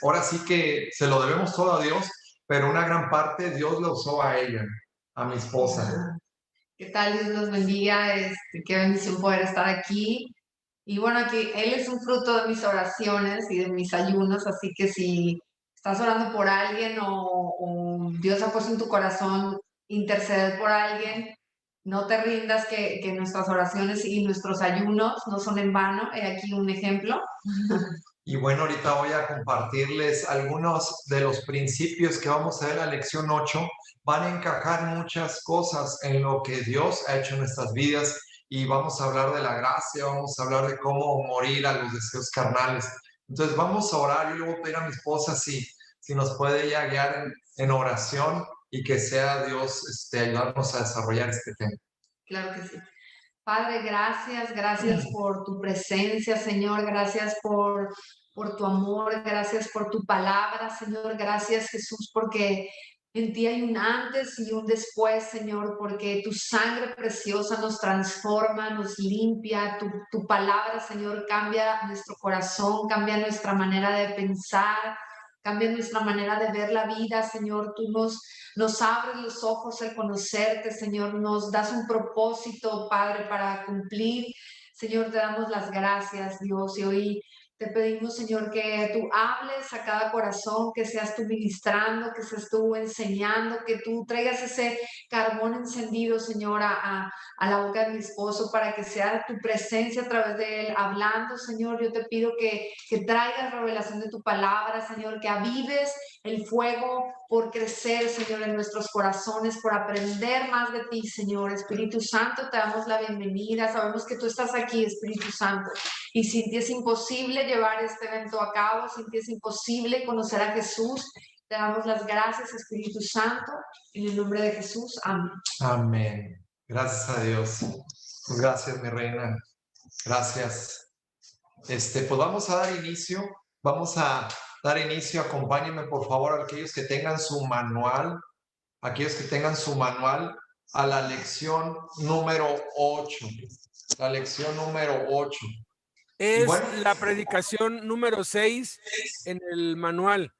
Ahora sí que se lo debemos todo a Dios, pero una gran parte Dios lo usó a ella, a mi esposa. ¿Qué tal? Dios los bendiga. Qué bendición poder estar aquí. Y bueno, aquí Él es un fruto de mis oraciones y de mis ayunos, así que si estás orando por alguien o Dios ha puesto en tu corazón interceder por alguien, no te rindas que nuestras oraciones y nuestros ayunos no son en vano. He aquí un ejemplo. Y bueno, ahorita voy a compartirles algunos de los principios que vamos a ver en la lección 8. Van a encajar muchas cosas en lo que Dios ha hecho en nuestras vidas y vamos a hablar de la gracia, vamos a hablar de cómo morir a los deseos carnales. Entonces vamos a orar. Yo le voy a pedir a mi esposa si nos puede ella guiar en oración y que sea Dios ayudarnos a desarrollar este tema. Claro que sí. Padre, gracias por tu presencia, Señor, gracias por tu amor, gracias por tu palabra, Señor, gracias Jesús, porque en ti hay un antes y un después, Señor, porque tu sangre preciosa nos transforma, nos limpia, tu palabra, Señor, cambia nuestro corazón, cambia nuestra manera de pensar, cambia nuestra manera de ver la vida, Señor, nos abres los ojos al conocerte, Señor, nos das un propósito, Padre, para cumplir. Señor, te damos las gracias, Dios, y hoy te pedimos, Señor, que tú hables a cada corazón, que seas tú ministrando, que seas tú enseñando, que tú traigas ese carbón encendido, Señor, a la boca de mi esposo para que sea tu presencia a través de él hablando, Señor. Yo te pido que traigas revelación de tu palabra, Señor, que avives el fuego por crecer, Señor, en nuestros corazones, por aprender más de ti, Señor. Espíritu Santo, te damos la bienvenida. Sabemos que tú estás aquí, Espíritu Santo. Y sin ti es imposible llevar este evento a cabo, sin ti es imposible conocer a Jesús. Te damos las gracias, Espíritu Santo, en el nombre de Jesús. Amén. Amén. Gracias a Dios. Pues gracias, mi reina. Gracias. Pues vamos a dar inicio. Vamos a dar inicio. Acompáñenme, por favor, aquellos que tengan su manual, a la lección número 8. La lección número 8. Y Es bueno, la predicación número 6 en el manual.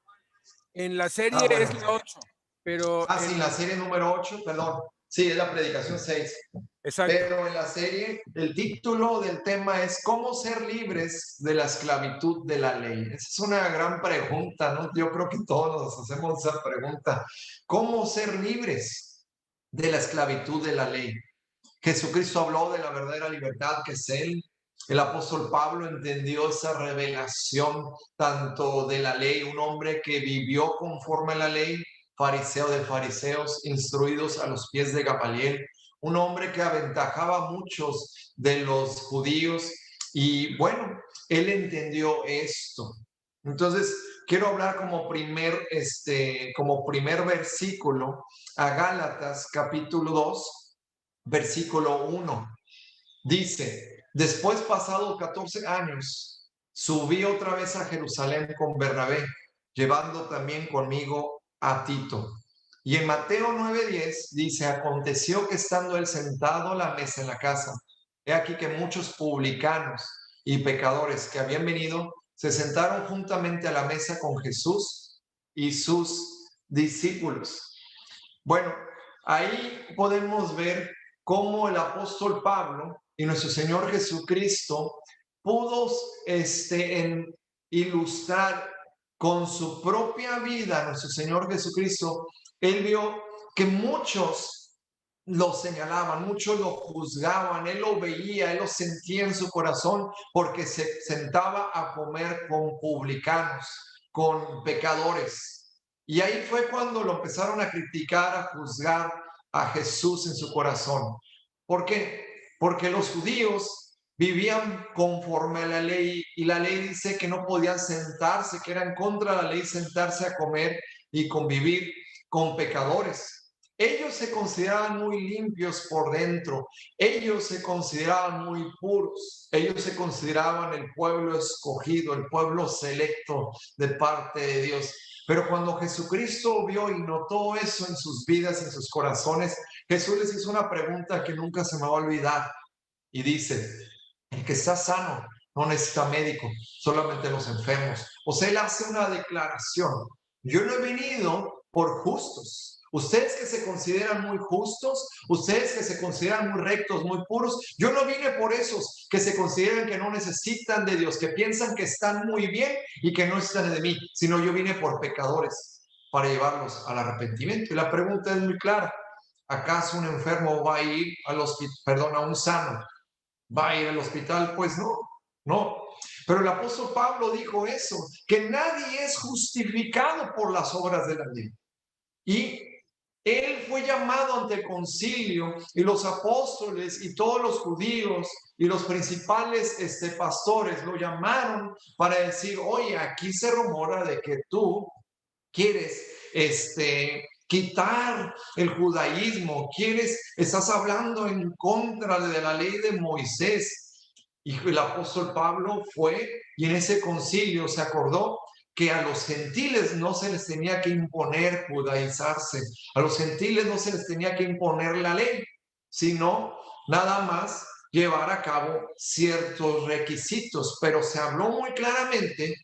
En la serie bueno. es la 8, pero Sí, la serie número 8, perdón. Sí, es la predicación 6. exacto. Pero en la serie, el título del tema es ¿Cómo ser libres de la esclavitud de la ley? Esa es una gran pregunta, ¿no? Yo creo que todos nos hacemos esa pregunta. ¿Cómo ser libres de la esclavitud de la ley? Jesucristo habló de la verdadera libertad que es Él. El apóstol Pablo entendió esa revelación tanto de la ley, un hombre que vivió conforme a la ley, fariseo de fariseos, instruidos a los pies de Gamaliel, un hombre que aventajaba a muchos de los judíos y bueno, él entendió esto. Entonces, quiero hablar como primer versículo a Gálatas capítulo 2, versículo 1. Dice, después pasados 14 años, subí otra vez a Jerusalén con Bernabé, llevando también conmigo a Tito. Y en Mateo 9:10 dice, aconteció que estando él sentado a la mesa en la casa, he aquí que muchos publicanos y pecadores que habían venido se sentaron juntamente a la mesa con Jesús y sus discípulos. Bueno, ahí podemos ver cómo el apóstol Pablo y nuestro Señor Jesucristo pudo ilustrar con su propia vida, nuestro Señor Jesucristo. Él vio que muchos lo señalaban, muchos lo juzgaban, él lo veía, él lo sentía en su corazón porque se sentaba a comer con publicanos, con pecadores. Y ahí fue cuando lo empezaron a criticar, a juzgar a Jesús en su corazón. ¿Por qué? Porque los judíos vivían conforme a la ley y la ley dice que no podían sentarse, que era en contra de la ley sentarse a comer y convivir con pecadores. Ellos se consideraban muy limpios por dentro, ellos se consideraban muy puros, ellos se consideraban el pueblo escogido, el pueblo selecto de parte de Dios. Pero cuando Jesucristo vio y notó eso en sus vidas, en sus corazones, Jesús les hizo una pregunta que nunca se me va a olvidar. Y dice, el que está sano no necesita médico, solamente los enfermos. O sea, él hace una declaración. Yo no he venido por justos. Ustedes que se consideran muy justos, ustedes que se consideran muy rectos, muy puros, yo no vine por esos que se consideran que no necesitan de Dios, que piensan que están muy bien y que no necesitan de mí, sino yo vine por pecadores para llevarlos al arrepentimiento. Y la pregunta es muy clara. ¿Acaso un enfermo va a ir al hospital, perdón, a un sano? ¿Va a ir al hospital? Pues no, no. Pero el apóstol Pablo dijo eso, que nadie es justificado por las obras de la ley. Y él fue llamado ante el concilio y los apóstoles y todos los judíos y los principales pastores lo llamaron para decir, oye, aquí se rumora de que tú quieres quitar el judaísmo, estás hablando en contra de la ley de Moisés. Y el apóstol Pablo fue y en ese concilio se acordó que a los gentiles no se les tenía que imponer judaizarse, a los gentiles no se les tenía que imponer la ley, sino nada más llevar a cabo ciertos requisitos, pero se habló muy claramente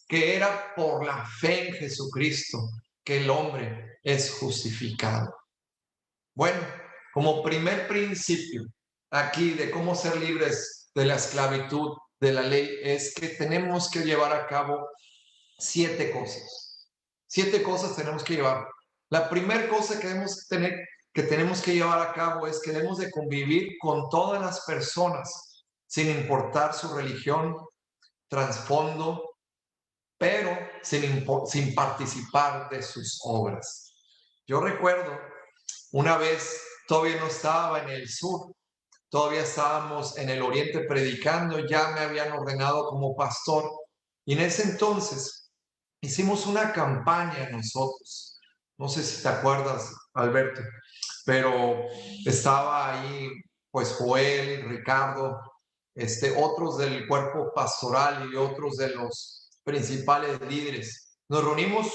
que era por la fe en Jesucristo que el hombre es justificado. Bueno, como primer principio aquí de cómo ser libres de la esclavitud de la ley es que tenemos que llevar a cabo 7 cosas. 7 cosas tenemos que llevar. La primera cosa que tenemos que llevar a cabo es que debemos de convivir con todas las personas, sin importar su religión, trasfondo, pero sin participar de sus obras. Yo recuerdo una vez, todavía no estaba en el sur, todavía estábamos en el oriente predicando, ya me habían ordenado como pastor, y en ese entonces hicimos una campaña nosotros. No sé si te acuerdas, Alberto, pero estaba ahí pues Joel, Ricardo, otros del cuerpo pastoral y otros de los principales líderes. Nos reunimos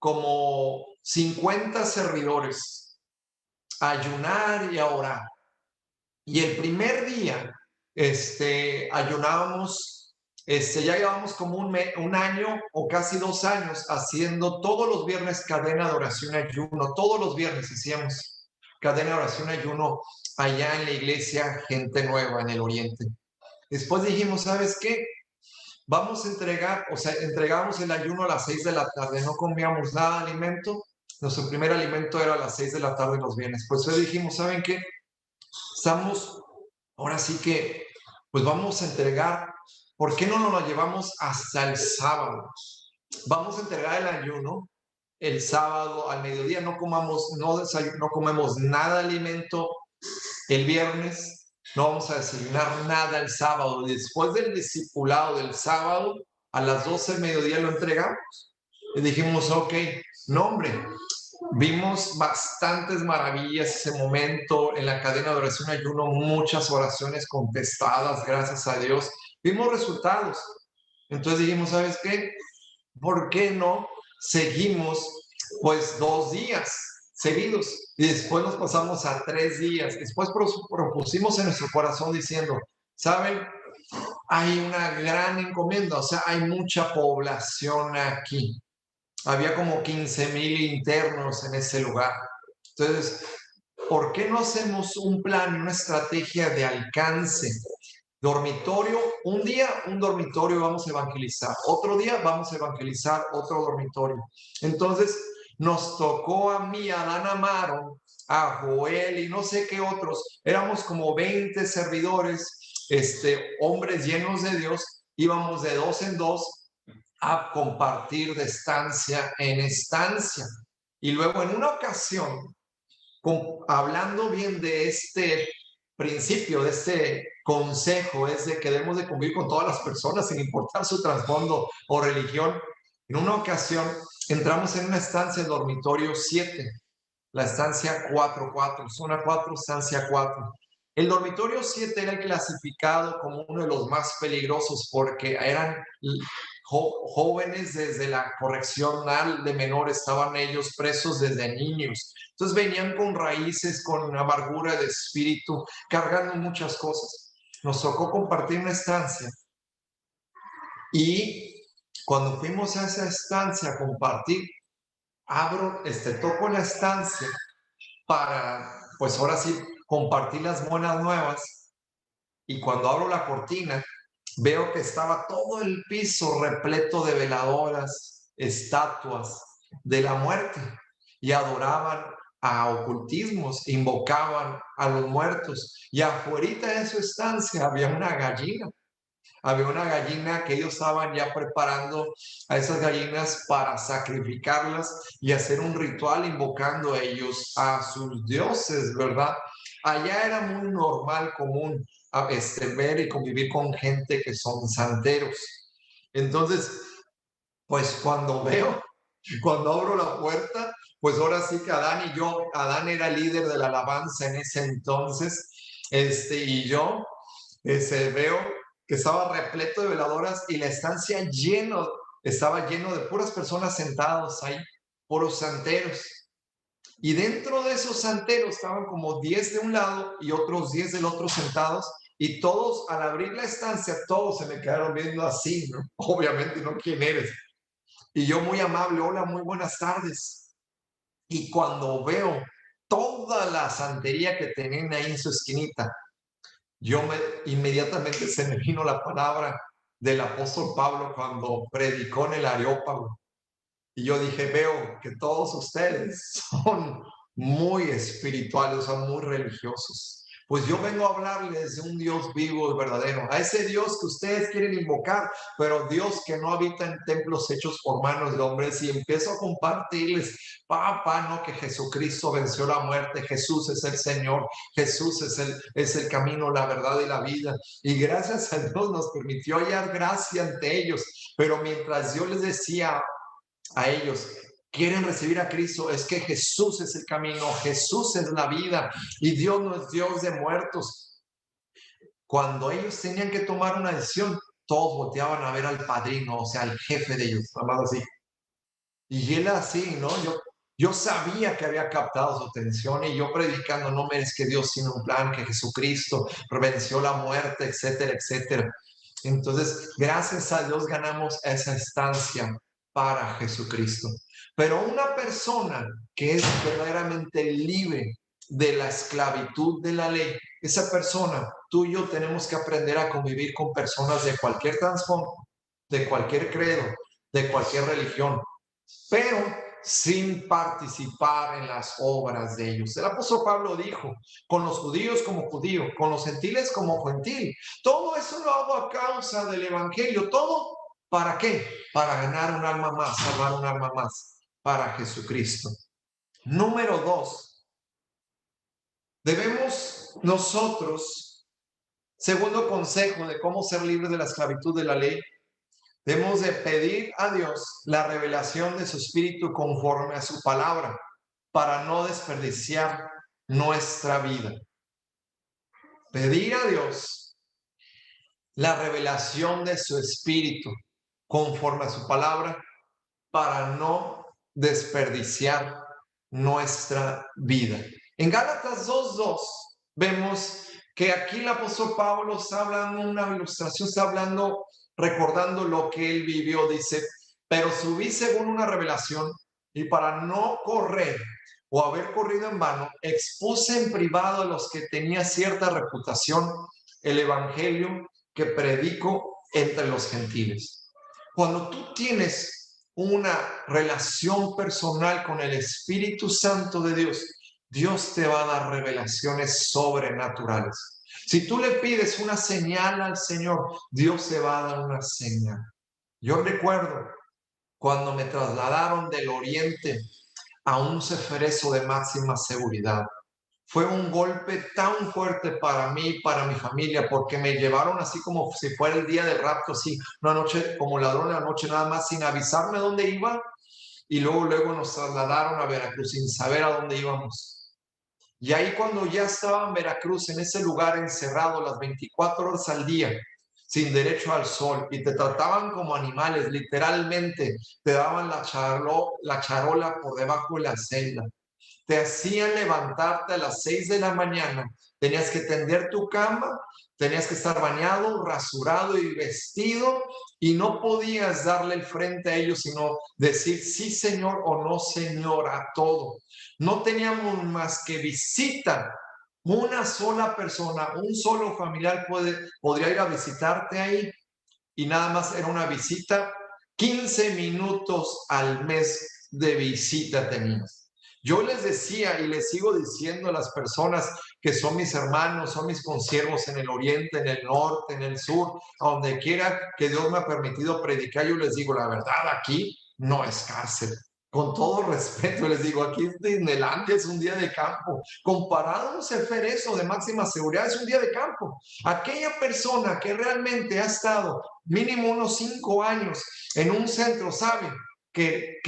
como 50 servidores a ayunar y a orar. Y el primer día, ayunábamos, ya llevamos como un año o casi 2 años haciendo todos los viernes cadena de oración y ayuno. Todos los viernes hacíamos cadena de oración y ayuno allá en la iglesia Gente Nueva en el Oriente. Después dijimos, ¿sabes qué? Vamos a entregar, o sea, entregamos el ayuno a las 6 de la tarde, no comíamos nada de alimento. Nuestro primer alimento era a las 6 de la tarde los viernes. Pues hoy dijimos, ¿saben qué? Estamos, ahora sí que, pues vamos a entregar, ¿por qué no nos lo llevamos hasta el sábado? Vamos a entregar el ayuno el sábado al mediodía, no comemos nada de alimento el viernes, no vamos a desayunar nada el sábado. Después del discipulado del sábado, a las 12 del mediodía lo entregamos. Y dijimos, ok, no hombre, vimos bastantes maravillas ese momento en la cadena de oración ayuno, muchas oraciones contestadas, gracias a Dios. Vimos resultados. Entonces dijimos, ¿sabes qué? ¿Por qué no seguimos pues 2 días seguidos? Y después nos pasamos a 3 días. Después propusimos en nuestro corazón diciendo, ¿saben? Hay una gran encomienda, o sea, hay mucha población aquí. Había como 15,000 internos en ese lugar. Entonces, ¿por qué no hacemos un plan, una estrategia de alcance? Dormitorio, un día un dormitorio vamos a evangelizar, otro día vamos a evangelizar otro dormitorio. Entonces, nos tocó a mí, a Dan Amaro, a Joel y no sé qué otros. Éramos como 20 servidores, hombres llenos de Dios. Íbamos de 2 en 2 a compartir de estancia en estancia. Y luego en una ocasión, hablando bien de este principio, de este consejo, es de que debemos de convivir con todas las personas sin importar su trasfondo o religión. En una ocasión entramos en una estancia de dormitorio 7, la estancia 4, zona 4, estancia 4. El dormitorio 7 era clasificado como uno de los más peligrosos porque eran jóvenes desde la correccional de menores, estaban ellos presos desde niños. Entonces venían con raíces, con amargura de espíritu, cargando muchas cosas. Nos tocó compartir una estancia y Cuando fuimos a esa estancia a compartir, toco la estancia para, pues ahora sí, compartir las buenas nuevas. Y cuando abro la cortina, veo que estaba todo el piso repleto de veladoras, estatuas de la muerte, y adoraban a ocultismos, invocaban a los muertos. Y afuera de su estancia había una gallina. Había una gallina que ellos estaban ya preparando a esas gallinas para sacrificarlas y hacer un ritual invocando a ellos, a sus dioses, ¿verdad? Allá era muy normal, común, ver y convivir con gente que son santeros. Entonces, pues cuando abro la puerta, pues ahora sí que Adán era líder de la alabanza en ese entonces, y yo, veo que estaba repleto de veladoras y la estancia estaba lleno de puras personas sentados ahí, puros santeros. Y dentro de esos santeros estaban como 10 de un lado y otros 10 del otro sentados, y todos, al abrir la estancia, todos se me quedaron viendo así, ¿no? Obviamente, ¿no? ¿Quién eres? Y yo muy amable, hola, muy buenas tardes. Y cuando veo toda la santería que tenían ahí en su esquinita, inmediatamente se me vino la palabra del apóstol Pablo cuando predicó en el Areópago. Y yo dije, veo que todos ustedes son muy espirituales, son muy religiosos. Pues yo vengo a hablarles de un Dios vivo y verdadero, a ese Dios que ustedes quieren invocar, pero Dios que no habita en templos hechos por manos de hombres. Y empiezo a compartirles, no, que Jesucristo venció la muerte, Jesús es el Señor, Jesús es el camino, la verdad y la vida. Y gracias a Dios nos permitió hallar gracia ante ellos. Pero mientras yo les decía a ellos, quieren recibir a Cristo, es que Jesús es el camino, Jesús es la vida y Dios no es Dios de muertos. Cuando ellos tenían que tomar una decisión, todos volteaban a ver al padrino, o sea, al jefe de ellos, amado, así. Y él así, ¿no? Yo sabía que había captado su atención, y yo predicando, no merezco que Dios tiene un plan, que Jesucristo venció la muerte, etcétera, etcétera. Entonces, gracias a Dios ganamos esa estancia para Jesucristo. Pero una persona que es verdaderamente libre de la esclavitud de la ley, esa persona, tú y yo tenemos que aprender a convivir con personas de cualquier trasfondo, de cualquier credo, de cualquier religión, pero sin participar en las obras de ellos. El apóstol Pablo dijo, con los judíos como judío, con los gentiles como gentil. Todo eso lo hago a causa del evangelio. ¿Todo para qué? Para ganar un alma más, salvar un alma más para Jesucristo. Número 2, debemos nosotros, segundo consejo de cómo ser libres de la esclavitud de la ley, debemos de pedir a Dios la revelación de su espíritu conforme a su palabra para no desperdiciar nuestra vida. Pedir a Dios la revelación de su espíritu conforme a su palabra para no desperdiciar nuestra vida. En Gálatas 2:2 vemos que aquí el apóstol Pablo está hablando una ilustración, está hablando, recordando lo que él vivió. Dice, pero subí según una revelación, y para no correr o haber corrido en vano, expuse en privado a los que tenía cierta reputación el evangelio que predico entre los gentiles. Cuando tú tienes una relación personal con el Espíritu Santo de Dios, Dios te va a dar revelaciones sobrenaturales. Si tú le pides una señal al Señor, Dios te va a dar una señal. Yo recuerdo cuando me trasladaron del oriente a un ceferezo de máxima seguridad. Fue un golpe tan fuerte para mí y para mi familia, porque me llevaron así como si fuera el día del rapto, así una noche como ladrón de la noche, nada más sin avisarme dónde iba, y luego nos trasladaron a Veracruz sin saber a dónde íbamos. Y ahí cuando ya estaba en Veracruz, en ese lugar encerrado las 24 horas al día, sin derecho al sol, y te trataban como animales, literalmente te daban la charola por debajo de la celda, te hacían levantarte a las 6 de la mañana, tenías que tender tu cama, tenías que estar bañado, rasurado y vestido, y no podías darle el frente a ellos, sino decir sí, Señor, o no, Señor, a todo. No teníamos más que visita. Una sola persona, un solo familiar podría ir a visitarte ahí, y nada más era una visita, 15 minutos al mes de visita tenías. Yo les decía y les sigo diciendo a las personas que son mis hermanos, son mis consiervos en el oriente, en el norte, en el sur, a donde quiera que Dios me ha permitido predicar, yo les digo la verdad, aquí no es cárcel. Con todo respeto les digo, aquí es Disneylandia, es un día de campo. Comparado a un Ceferezo de máxima seguridad, es un día de campo. Aquella persona que realmente ha estado mínimo unos 5 años en un centro sabe que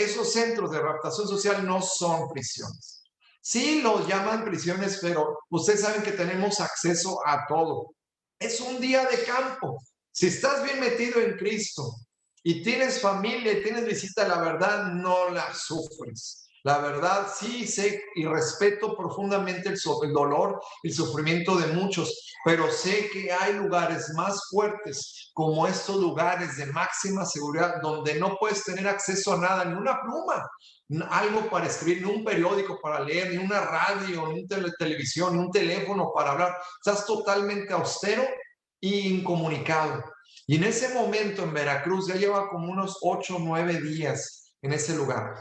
esos centros de readaptación social no son prisiones. Sí los llaman prisiones, pero ustedes saben que tenemos acceso a todo. Es un día de campo. Si estás bien metido en Cristo y tienes familia y tienes visita, la verdad no la sufres. La verdad, sí sé y respeto profundamente el dolor y el sufrimiento de muchos, pero sé que hay lugares más fuertes como estos lugares de máxima seguridad donde no puedes tener acceso a nada, ni una pluma, algo para escribir, ni un periódico para leer, ni una radio, ni una televisión, ni un teléfono para hablar. Estás totalmente austero e incomunicado. Y en ese momento en Veracruz ya lleva como unos 8 o 9 días en ese lugar.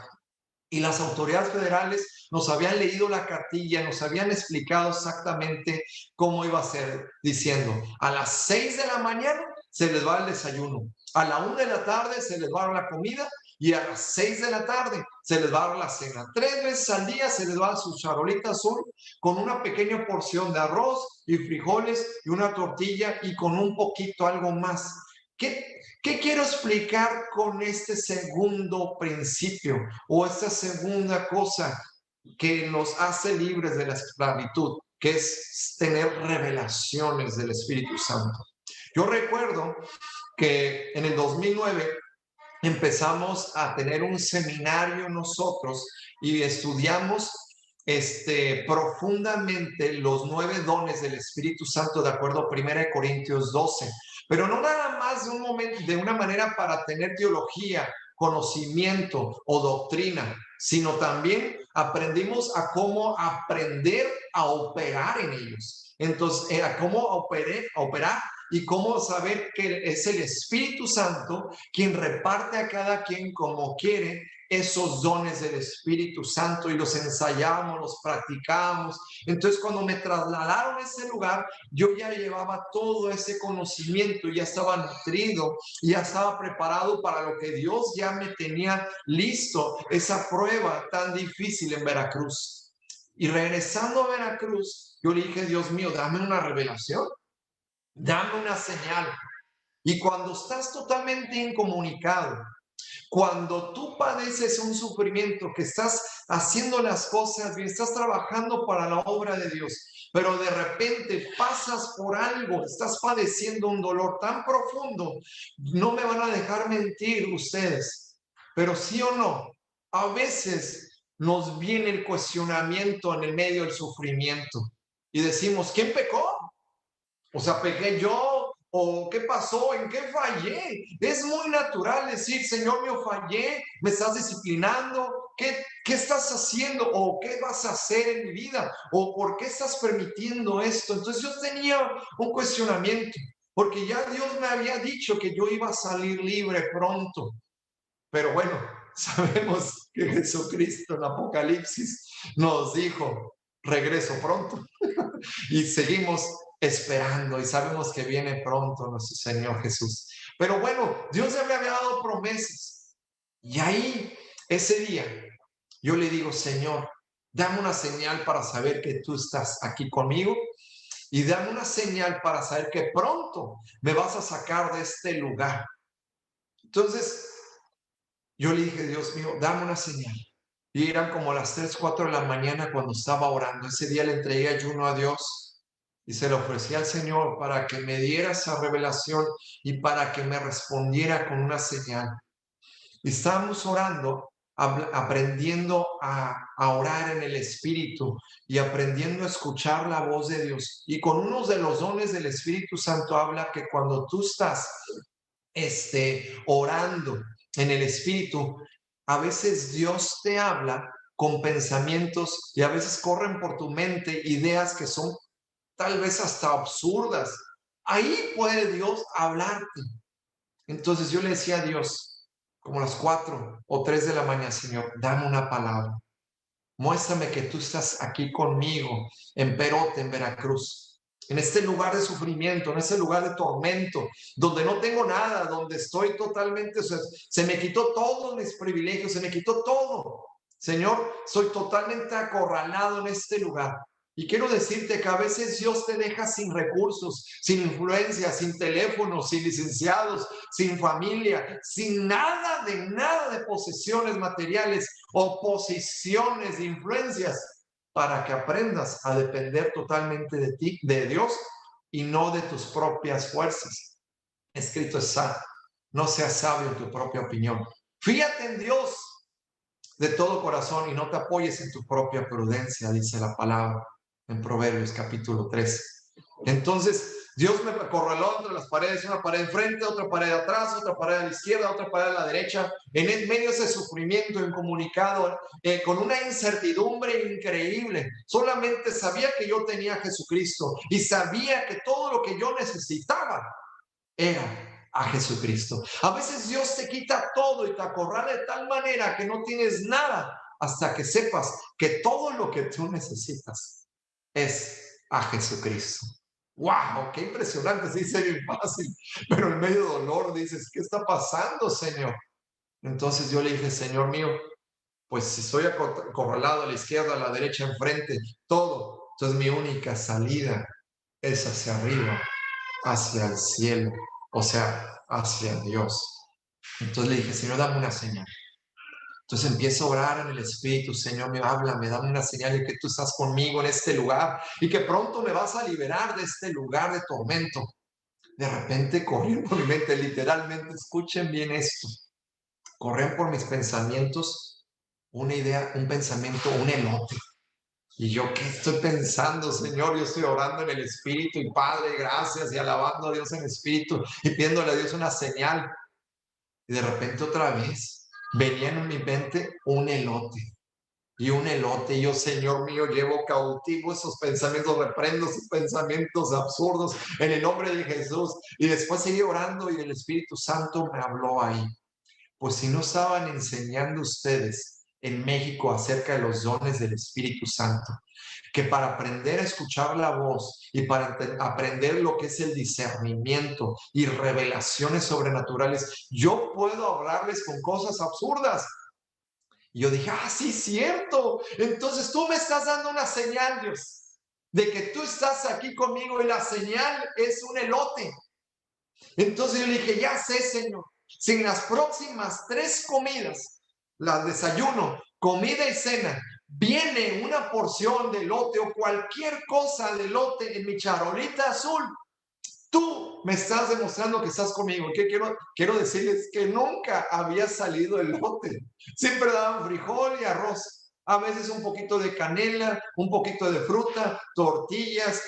Y las autoridades federales nos habían leído la cartilla, nos habían explicado exactamente cómo iba a ser, diciendo, a las 6 de la mañana se les va el desayuno, a la 1 de la tarde se les va a dar la comida y a las 6 de la tarde se les va a dar la cena. 3 veces al día se les va a dar su charolita azul con una pequeña porción de arroz y frijoles y una tortilla y con un poquito algo más. ¿Qué quiero explicar con este segundo principio o esta segunda cosa que nos hace libres de la esclavitud, que es tener revelaciones del Espíritu Santo? Yo recuerdo que en el 2009 empezamos a tener un seminario nosotros y estudiamos profundamente los 9 dones del Espíritu Santo de acuerdo a 1 Corintios 12, pero no nada más de un momento, de una manera para tener teología, conocimiento o doctrina, sino también aprendimos a cómo aprender a operar en ellos. Entonces, a cómo operar y cómo saber que es el Espíritu Santo quien reparte a cada quien como quiere esos dones del Espíritu Santo, y los ensayamos, los practicamos. Entonces, cuando me trasladaron a ese lugar, yo ya llevaba todo ese conocimiento, ya estaba nutrido, ya estaba preparado para lo que Dios ya me tenía listo, esa prueba tan difícil en Veracruz. Y regresando a Veracruz, yo le dije, Dios mío, dame una revelación, dame una señal. Y cuando estás totalmente incomunicado, cuando tú padeces un sufrimiento, que estás haciendo las cosas bien, estás trabajando para la obra de Dios, pero de repente pasas por algo, estás padeciendo un dolor tan profundo, no me van a dejar mentir ustedes, pero sí o no, a veces nos viene el cuestionamiento en el medio del sufrimiento y decimos, ¿quién pecó? O sea, ¿pequé yo? ¿O qué pasó? ¿En qué fallé? Es muy natural decir, Señor mío, fallé, me estás disciplinando, ¿qué estás haciendo? ¿O qué vas a hacer en mi vida? ¿O por qué estás permitiendo esto? Entonces yo tenía un cuestionamiento, porque ya Dios me había dicho que yo iba a salir libre pronto. Pero bueno, sabemos que Jesucristo en Apocalipsis nos dijo, regreso pronto. Y seguimos esperando y sabemos que viene pronto nuestro Señor Jesús. Pero bueno, Dios ya me había dado promesas. Y ahí, ese día, yo le digo, Señor, dame una señal para saber que tú estás aquí conmigo, y dame una señal para saber que pronto me vas a sacar de este lugar. Entonces, yo le dije, Dios mío, dame una señal. Y eran como las 3, 4 de la mañana cuando estaba orando. Ese día le entregué ayuno a Dios y se lo ofrecí al Señor para que me diera esa revelación y para que me respondiera con una señal. Y estábamos orando, aprendiendo a orar en el Espíritu y aprendiendo a escuchar la voz de Dios. Y con uno de los dones del Espíritu Santo habla que cuando tú estás orando en el Espíritu, a veces Dios te habla con pensamientos y a veces corren por tu mente ideas que son tal vez hasta absurdas. Ahí puede Dios hablarte. Entonces yo le decía a Dios, como a las 4 o 3 de la mañana, Señor, dame una palabra. Muéstrame que tú estás aquí conmigo en Perote, en Veracruz, en este lugar de sufrimiento, en este lugar de tormento, donde no tengo nada, donde estoy totalmente, se me quitó todos mis privilegios, se me quitó todo. Señor, soy totalmente acorralado en este lugar. Y quiero decirte que a veces Dios te deja sin recursos, sin influencia, sin teléfono, sin licenciados, sin familia, sin nada de posesiones materiales o posiciones de influencias, para que aprendas a depender totalmente de ti, de Dios, y no de tus propias fuerzas. Escrito está, no seas sabio en tu propia opinión. Fíjate en Dios de todo corazón y no te apoyes en tu propia prudencia, dice la palabra en Proverbios capítulo 3. Entonces, Dios me acorraló entre las paredes, una pared enfrente, otra pared atrás, otra pared a la izquierda, otra pared a la derecha, en el medio de ese sufrimiento incomunicado, con una incertidumbre increíble. Solamente sabía que yo tenía a Jesucristo y sabía que todo lo que yo necesitaba era a Jesucristo. A veces Dios te quita todo y te acorrala de tal manera que no tienes nada hasta que sepas que todo lo que tú necesitas es a Jesucristo. ¡Wow! ¡Qué impresionante! Sí, dice bien fácil, pero en medio de dolor dices, ¿qué está pasando, Señor? Entonces yo le dije, Señor mío, pues si soy acorralado a la izquierda, a la derecha, enfrente, todo, entonces mi única salida es hacia arriba, hacia el cielo, o sea, hacia Dios. Entonces le dije, Señor, dame una señal. Entonces empiezo a orar en el Espíritu, Señor, háblame, dame una señal de que tú estás conmigo en este lugar y que pronto me vas a liberar de este lugar de tormento. De repente corrió por mi mente, literalmente, escuchen bien esto, corren por mis pensamientos una idea, un pensamiento, un elote. Y yo, ¿qué estoy pensando, Señor? Yo estoy orando en el Espíritu y Padre, gracias, y alabando a Dios en el Espíritu y pidiéndole a Dios una señal. Y de repente otra vez venía en mi mente un elote. Y un elote, y yo, Señor mío, llevo cautivo esos pensamientos, reprendo esos pensamientos absurdos en el nombre de Jesús. Y después seguí orando y el Espíritu Santo me habló ahí. Pues si no estaban enseñando ustedes en México acerca de los dones del Espíritu Santo, que para aprender a escuchar la voz y para aprender lo que es el discernimiento y revelaciones sobrenaturales, yo puedo hablarles con cosas absurdas. Y yo dije, sí, cierto. Entonces tú me estás dando una señal, Dios, de que tú estás aquí conmigo y la señal es un elote. Entonces yo le dije, ya sé, Señor, si en las próximas 3 comidas, las desayuno, comida y cena, viene una porción de elote o cualquier cosa de elote en mi charolita azul, tú me estás demostrando que estás conmigo. ¿Qué quiero decirles? Que nunca había salido elote. Siempre daban frijol y arroz. A veces un poquito de canela, un poquito de fruta, tortillas,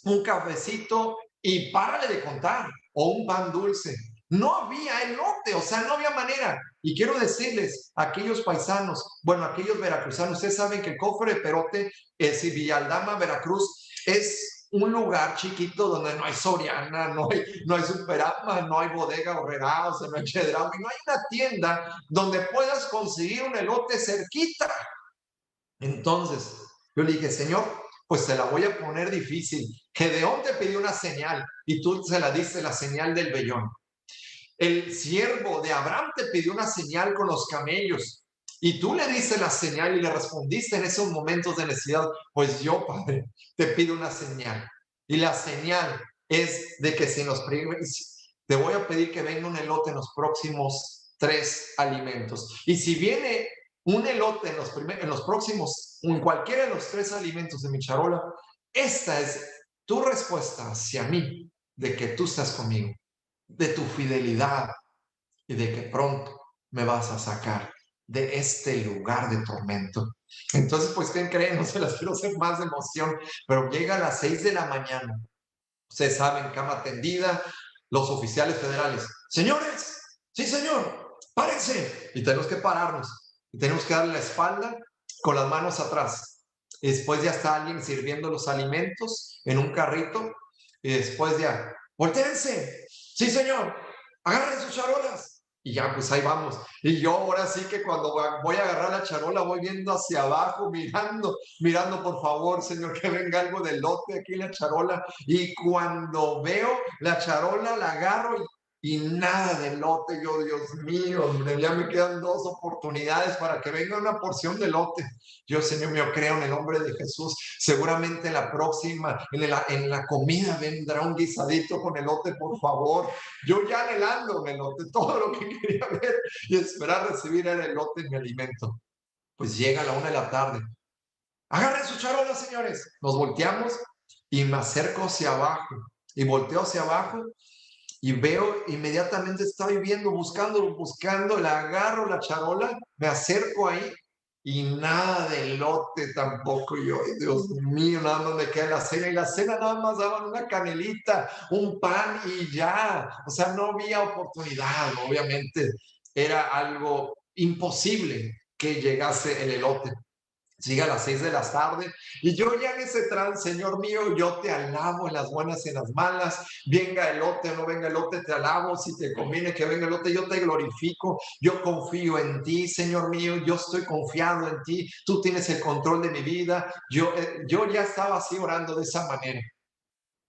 un cafecito y párale de contar. O un pan dulce. No había elote, o sea, no había manera. Y quiero decirles, aquellos paisanos, bueno, aquellos veracruzanos, ustedes saben que el cofre de Perote, Villalldama, Veracruz, es un lugar chiquito donde no hay Soriana, no hay Superama, no hay Bodega Aurrerá, o sea, no hay Chedraui, no hay una tienda donde puedas conseguir un elote cerquita. Entonces, yo le dije, Señor, pues te la voy a poner difícil. Gedeón te pidió una señal y tú se la diste, la señal del vellón. El siervo de Abraham te pidió una señal con los camellos y tú le diste la señal y le respondiste en esos momentos de necesidad. Pues yo, Padre, te pido una señal. Y la señal es de que si te voy a pedir que venga un elote en los próximos 3 alimentos. Y si viene un elote en los próximos, en cualquiera de los 3 alimentos de mi charola, esta es tu respuesta hacia mí, de que tú estás conmigo, de tu fidelidad y de que pronto me vas a sacar de este lugar de tormento. Entonces, pues, ¿qué creen? No se las quiero hacer más de emoción, pero llega a las 6 de la mañana. Ustedes saben, cama tendida, los oficiales federales señores, sí, señor, párense. Y tenemos que pararnos. Y tenemos que darle la espalda con las manos atrás. Y después ya está alguien sirviendo los alimentos en un carrito. Y después ya, voltéense. Sí, señor, agarren sus charolas. Y ya, pues ahí vamos. Y yo ahora sí que cuando voy a agarrar la charola, voy viendo hacia abajo, mirando, por favor, señor, que venga algo de lote aquí en la charola. Y cuando veo la charola, la agarro y nada de lote. Yo, Dios mío, hombre, ya me quedan 2 oportunidades para que venga una porción de lote. Yo, Señor mío, creo en el nombre de Jesús. Seguramente la próxima, en la comida vendrá un guisadito con elote, por favor. Yo ya anhelando el elote, todo lo que quería ver y esperar recibir era elote en mi alimento. Pues llega a la 1 de la tarde. Agarren sus charolas, señores. Nos volteamos y me acerco hacia abajo. Y volteo hacia abajo y veo, inmediatamente estoy viendo, buscando, la agarro la charola, me acerco ahí y nada de elote tampoco. Yo, ay, Dios mío, nada más me queda la cena. Y la cena nada más daban una canelita, un pan y ya. O sea, no había oportunidad, obviamente. Era algo imposible que llegase el elote. Siga a las 6 de la tarde y yo ya en ese trance, Señor mío, yo te alabo en las buenas y en las malas, venga elote o no venga elote, te alabo, si te conviene que venga elote, yo te glorifico, yo confío en ti, Señor mío, yo estoy confiado en ti, tú tienes el control de mi vida, yo ya estaba así orando de esa manera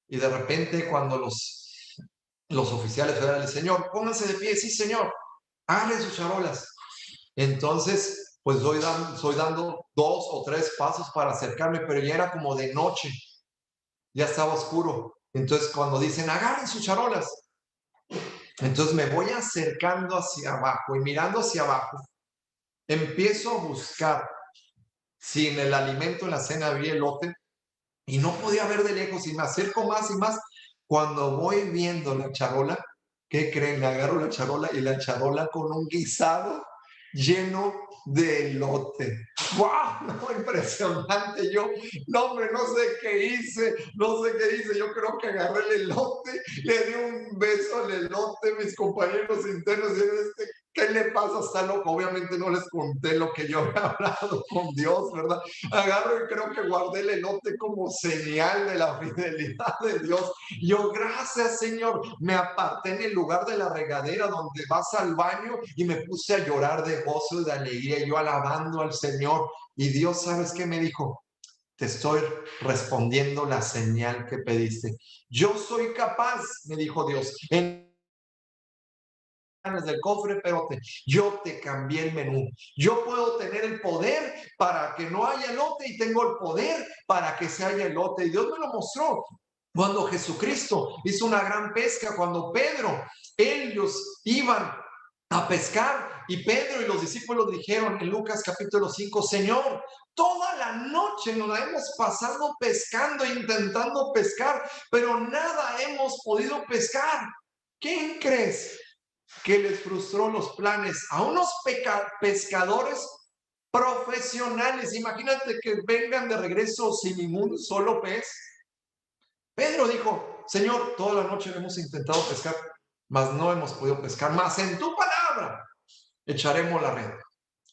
y de repente cuando los oficiales federales, Señor, pónganse de pie, sí, Señor, háganle sus charolas. Entonces, pues estoy dando 2 o 3 pasos para acercarme, pero ya era como de noche, ya estaba oscuro. Entonces, cuando dicen, agarren sus charolas, entonces me voy acercando hacia abajo y mirando hacia abajo, empiezo a buscar si en el alimento, en la cena había elote, y no podía ver de lejos, y me acerco más y más. Cuando voy viendo la charola, ¿qué creen? Agarro la charola y la charola con un guisado lleno de elote. ¡Wow! No, impresionante. Yo, no, hombre, no sé qué hice. Yo creo que agarré el elote, le di un beso al elote, mis compañeros internos dijeron, ¿qué le pasa? Está loco. Obviamente no les conté lo que yo había hablado con Dios, ¿verdad? Agarro y creo que guardé el elote como señal de la fidelidad de Dios. Yo, gracias, Señor. Me aparté en el lugar de la regadera donde vas al baño y me puse a llorar de gozo y de alegría, yo alabando al Señor. Y Dios, ¿sabes qué me dijo? Te estoy respondiendo la señal que pediste. Yo soy capaz, me dijo Dios, del cofre, pero yo te cambié el menú. Yo puedo tener el poder para que no haya elote y tengo el poder para que se haya elote. Y Dios me lo mostró cuando Jesucristo hizo una gran pesca, cuando ellos iban a pescar y Pedro y los discípulos dijeron en Lucas capítulo 5, Señor, toda la noche nos la hemos pasado pescando, intentando pescar, pero nada hemos podido pescar. ¿Quién crees que les frustró los planes a unos pescadores profesionales? Imagínate que vengan de regreso sin ningún solo pez. Pedro dijo, Señor, toda la noche hemos intentado pescar, mas no hemos podido pescar, mas en tu palabra echaremos la red.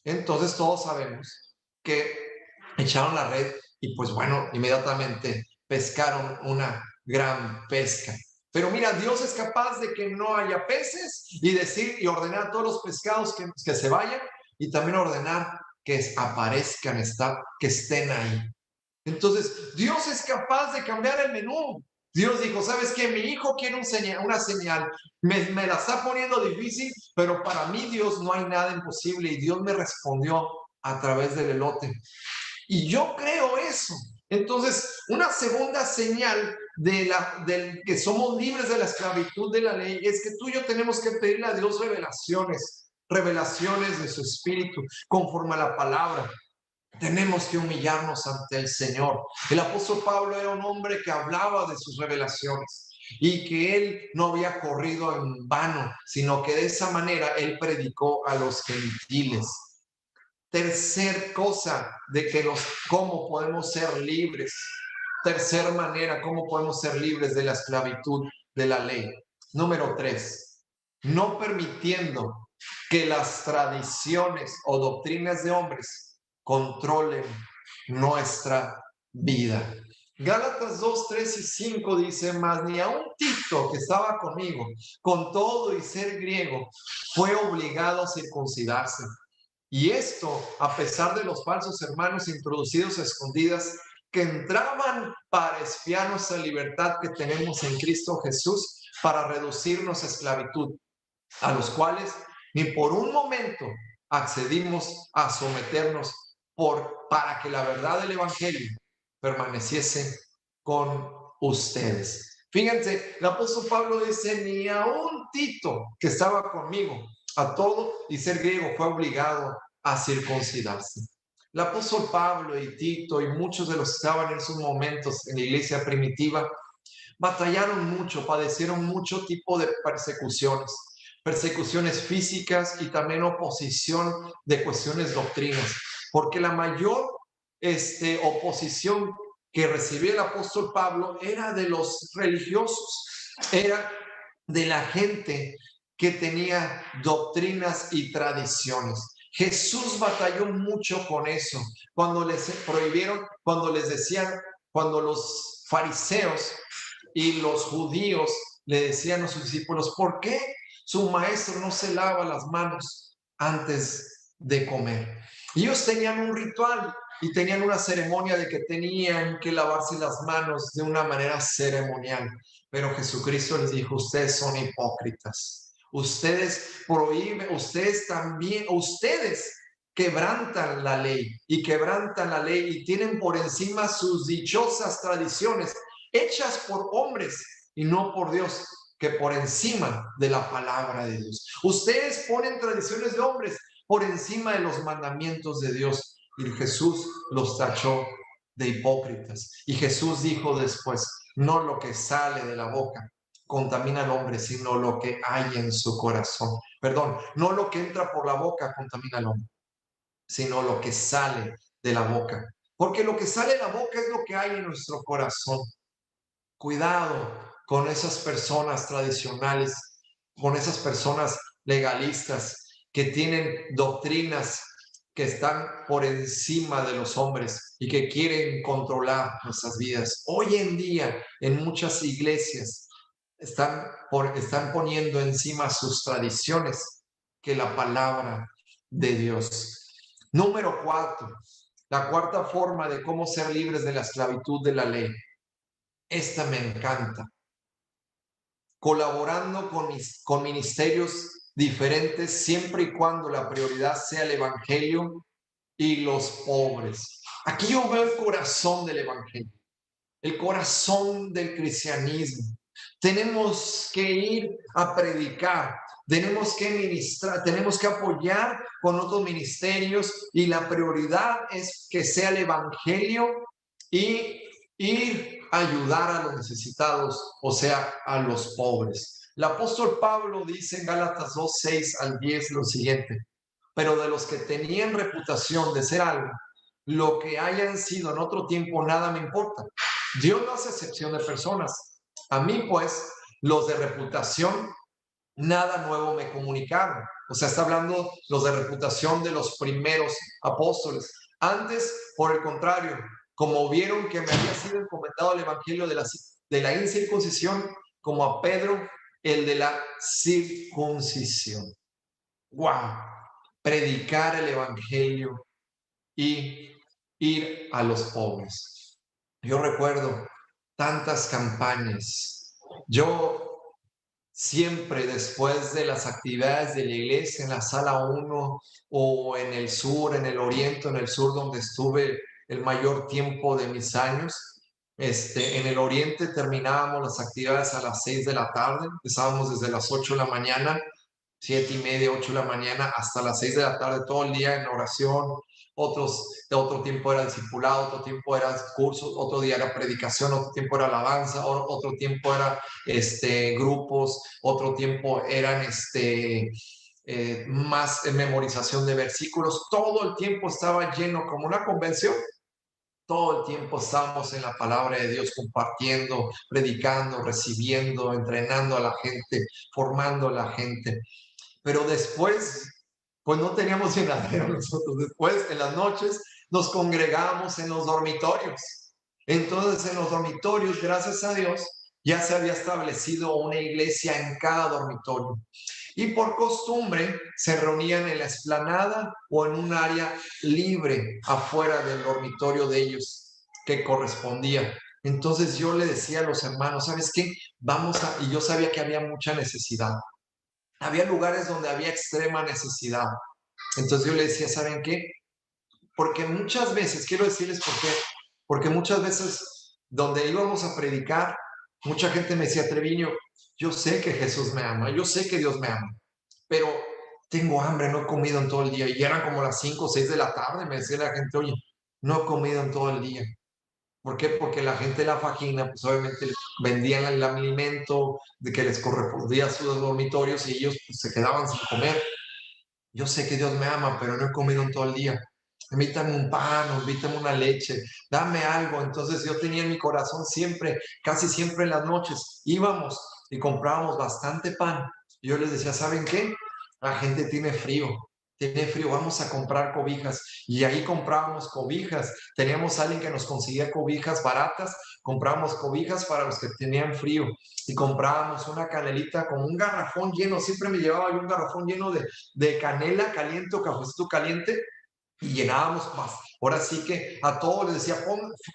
Entonces todos sabemos que echaron la red y pues bueno, inmediatamente pescaron una gran pesca. Pero mira, Dios es capaz de que no haya peces y decir y ordenar a todos los pescados que se vayan y también ordenar que aparezcan, que estén ahí. Entonces, Dios es capaz de cambiar el menú. Dios dijo, ¿sabes qué? Mi hijo quiere una señal. Me la está poniendo difícil, pero para mí, Dios, no hay nada imposible. Y Dios me respondió a través del elote. Y yo creo eso. Entonces, una segunda señal del que somos libres de la esclavitud de la ley es que tú y yo tenemos que pedirle a Dios revelaciones de su espíritu, conforme a la palabra. Tenemos que humillarnos ante el Señor. El apóstol Pablo era un hombre que hablaba de sus revelaciones y que él no había corrido en vano, sino que de esa manera él predicó a los gentiles. Tercer cosa de cómo podemos ser libres. Tercer manera, cómo podemos ser libres de la esclavitud de la ley. Número 3. no permitiendo que las tradiciones o doctrinas de hombres controlen nuestra vida. Gálatas 2, 3 y 5 dice: mas ni aun Tito, que estaba conmigo, con todo y ser griego, fue obligado a circuncidarse. Y esto, a pesar de los falsos hermanos introducidos a escondidas, que entraban para espiar nuestra libertad que tenemos en Cristo Jesús, para reducirnos a esclavitud, a los cuales ni por un momento accedimos a someternos para que la verdad del Evangelio permaneciese con ustedes. Fíjense, el apóstol Pablo dice: ni aun Tito, que estaba conmigo, a todo y ser griego, fue obligado a circuncidarse. El apóstol Pablo y Tito y muchos de los que estaban en esos momentos en la iglesia primitiva batallaron mucho, padecieron mucho tipo de persecuciones físicas y también oposición de cuestiones doctrinas, porque la mayor oposición que recibió el apóstol Pablo era de los religiosos, era de la gente que tenía doctrinas y tradiciones. Jesús batalló mucho con eso, cuando les prohibieron, cuando les decían, cuando los fariseos y los judíos le decían a sus discípulos: ¿por qué su maestro no se lava las manos antes de comer? Y ellos tenían un ritual y tenían una ceremonia de que tenían que lavarse las manos de una manera ceremonial. Pero Jesucristo les dijo: ustedes son hipócritas. Ustedes prohíben, ustedes también, ustedes quebrantan la ley y tienen por encima sus dichosas tradiciones hechas por hombres y no por Dios, que por encima de la palabra de Dios. Ustedes ponen tradiciones de hombres por encima de los mandamientos de Dios, y Jesús los tachó de hipócritas. Y Jesús dijo después: no lo que sale de la boca contamina al hombre, sino lo que hay en su corazón. Perdón, no lo que entra por la boca contamina al hombre, sino lo que sale de la boca. Porque lo que sale de la boca es lo que hay en nuestro corazón. Cuidado con esas personas tradicionales, con esas personas legalistas que tienen doctrinas que están por encima de los hombres y que quieren controlar nuestras vidas. Hoy en día, en muchas iglesias, están poniendo encima sus tradiciones que la palabra de Dios. Número 4, la cuarta forma de cómo ser libres de la esclavitud de la ley. Esta me encanta. Colaborando con ministerios diferentes, siempre y cuando la prioridad sea el evangelio y los pobres. Aquí yo veo el corazón del evangelio, el corazón del cristianismo. Tenemos que ir a predicar, tenemos que ministrar, tenemos que apoyar con otros ministerios, y la prioridad es que sea el evangelio y ir a ayudar a los necesitados, o sea, a los pobres. El apóstol Pablo dice en Gálatas 2, 6 al 10 lo siguiente: pero de los que tenían reputación de ser algo, lo que hayan sido en otro tiempo, nada me importa. Dios no hace excepción de personas. A mí, pues, los de reputación, nada nuevo me comunicaron. O sea, está hablando los de reputación de los primeros apóstoles. Antes, por el contrario, como vieron que me había sido encomendado el evangelio de la incircuncisión, como a Pedro, el de la circuncisión. ¡Wow! Predicar el evangelio y ir a los pobres. Yo recuerdo tantas campañas. Yo siempre, después de las actividades de la iglesia en la sala 1 o en el sur, en el oriente, en el sur, donde estuve el mayor tiempo de mis años, en el oriente terminábamos las actividades a las 6 de la tarde, empezábamos desde las 8 de la mañana, 7:30, 8 de la mañana, hasta las 6 de la tarde, todo el día en oración. Otro tiempo era discipulado, otro tiempo era cursos, otro día era predicación, otro tiempo era alabanza, otro tiempo era grupos, otro tiempo eran más memorización de versículos. Todo el tiempo estaba lleno como una convención. Todo el tiempo estábamos en la palabra de Dios, compartiendo, predicando, recibiendo, entrenando a la gente, formando a la gente. Pero después, pues no teníamos llenadero nosotros. Después, en las noches, nos congregábamos en los dormitorios. Entonces, en los dormitorios, gracias a Dios, ya se había establecido una iglesia en cada dormitorio. Y por costumbre se reunían en la explanada o en un área libre afuera del dormitorio de ellos que correspondía. Entonces yo le decía a los hermanos, ¿sabes qué? Y yo sabía que había mucha necesidad. Había lugares donde había extrema necesidad. Entonces yo le decía, ¿saben qué? Porque muchas veces, quiero decirles por qué, porque muchas veces donde íbamos a predicar, mucha gente me decía, Treviño, yo sé que Jesús me ama, yo sé que Dios me ama, pero tengo hambre, no he comido en todo el día. Y eran como las 5 o 6 de la tarde, me decía la gente, oye, no he comido en todo el día. ¿Por qué? Porque la gente de la Fajina, pues obviamente vendían el alimento de que les correspondía a sus dormitorios y ellos pues, se quedaban sin comer. Yo sé que Dios me ama, pero no he comido en todo el día. Invítame un pan, o invítame una leche, dame algo. Entonces yo tenía en mi corazón siempre, casi siempre en las noches, íbamos y comprábamos bastante pan. Y yo les decía, ¿saben qué? La gente tiene frío, vamos a comprar cobijas. Y ahí comprábamos cobijas. Teníamos a alguien que nos conseguía cobijas baratas, comprábamos cobijas para los que tenían frío. Y comprábamos una canelita con un garrafón lleno, siempre me llevaba yo un garrafón lleno de canela caliente o cafecito caliente y llenábamos más. Ahora sí que a todos les decía,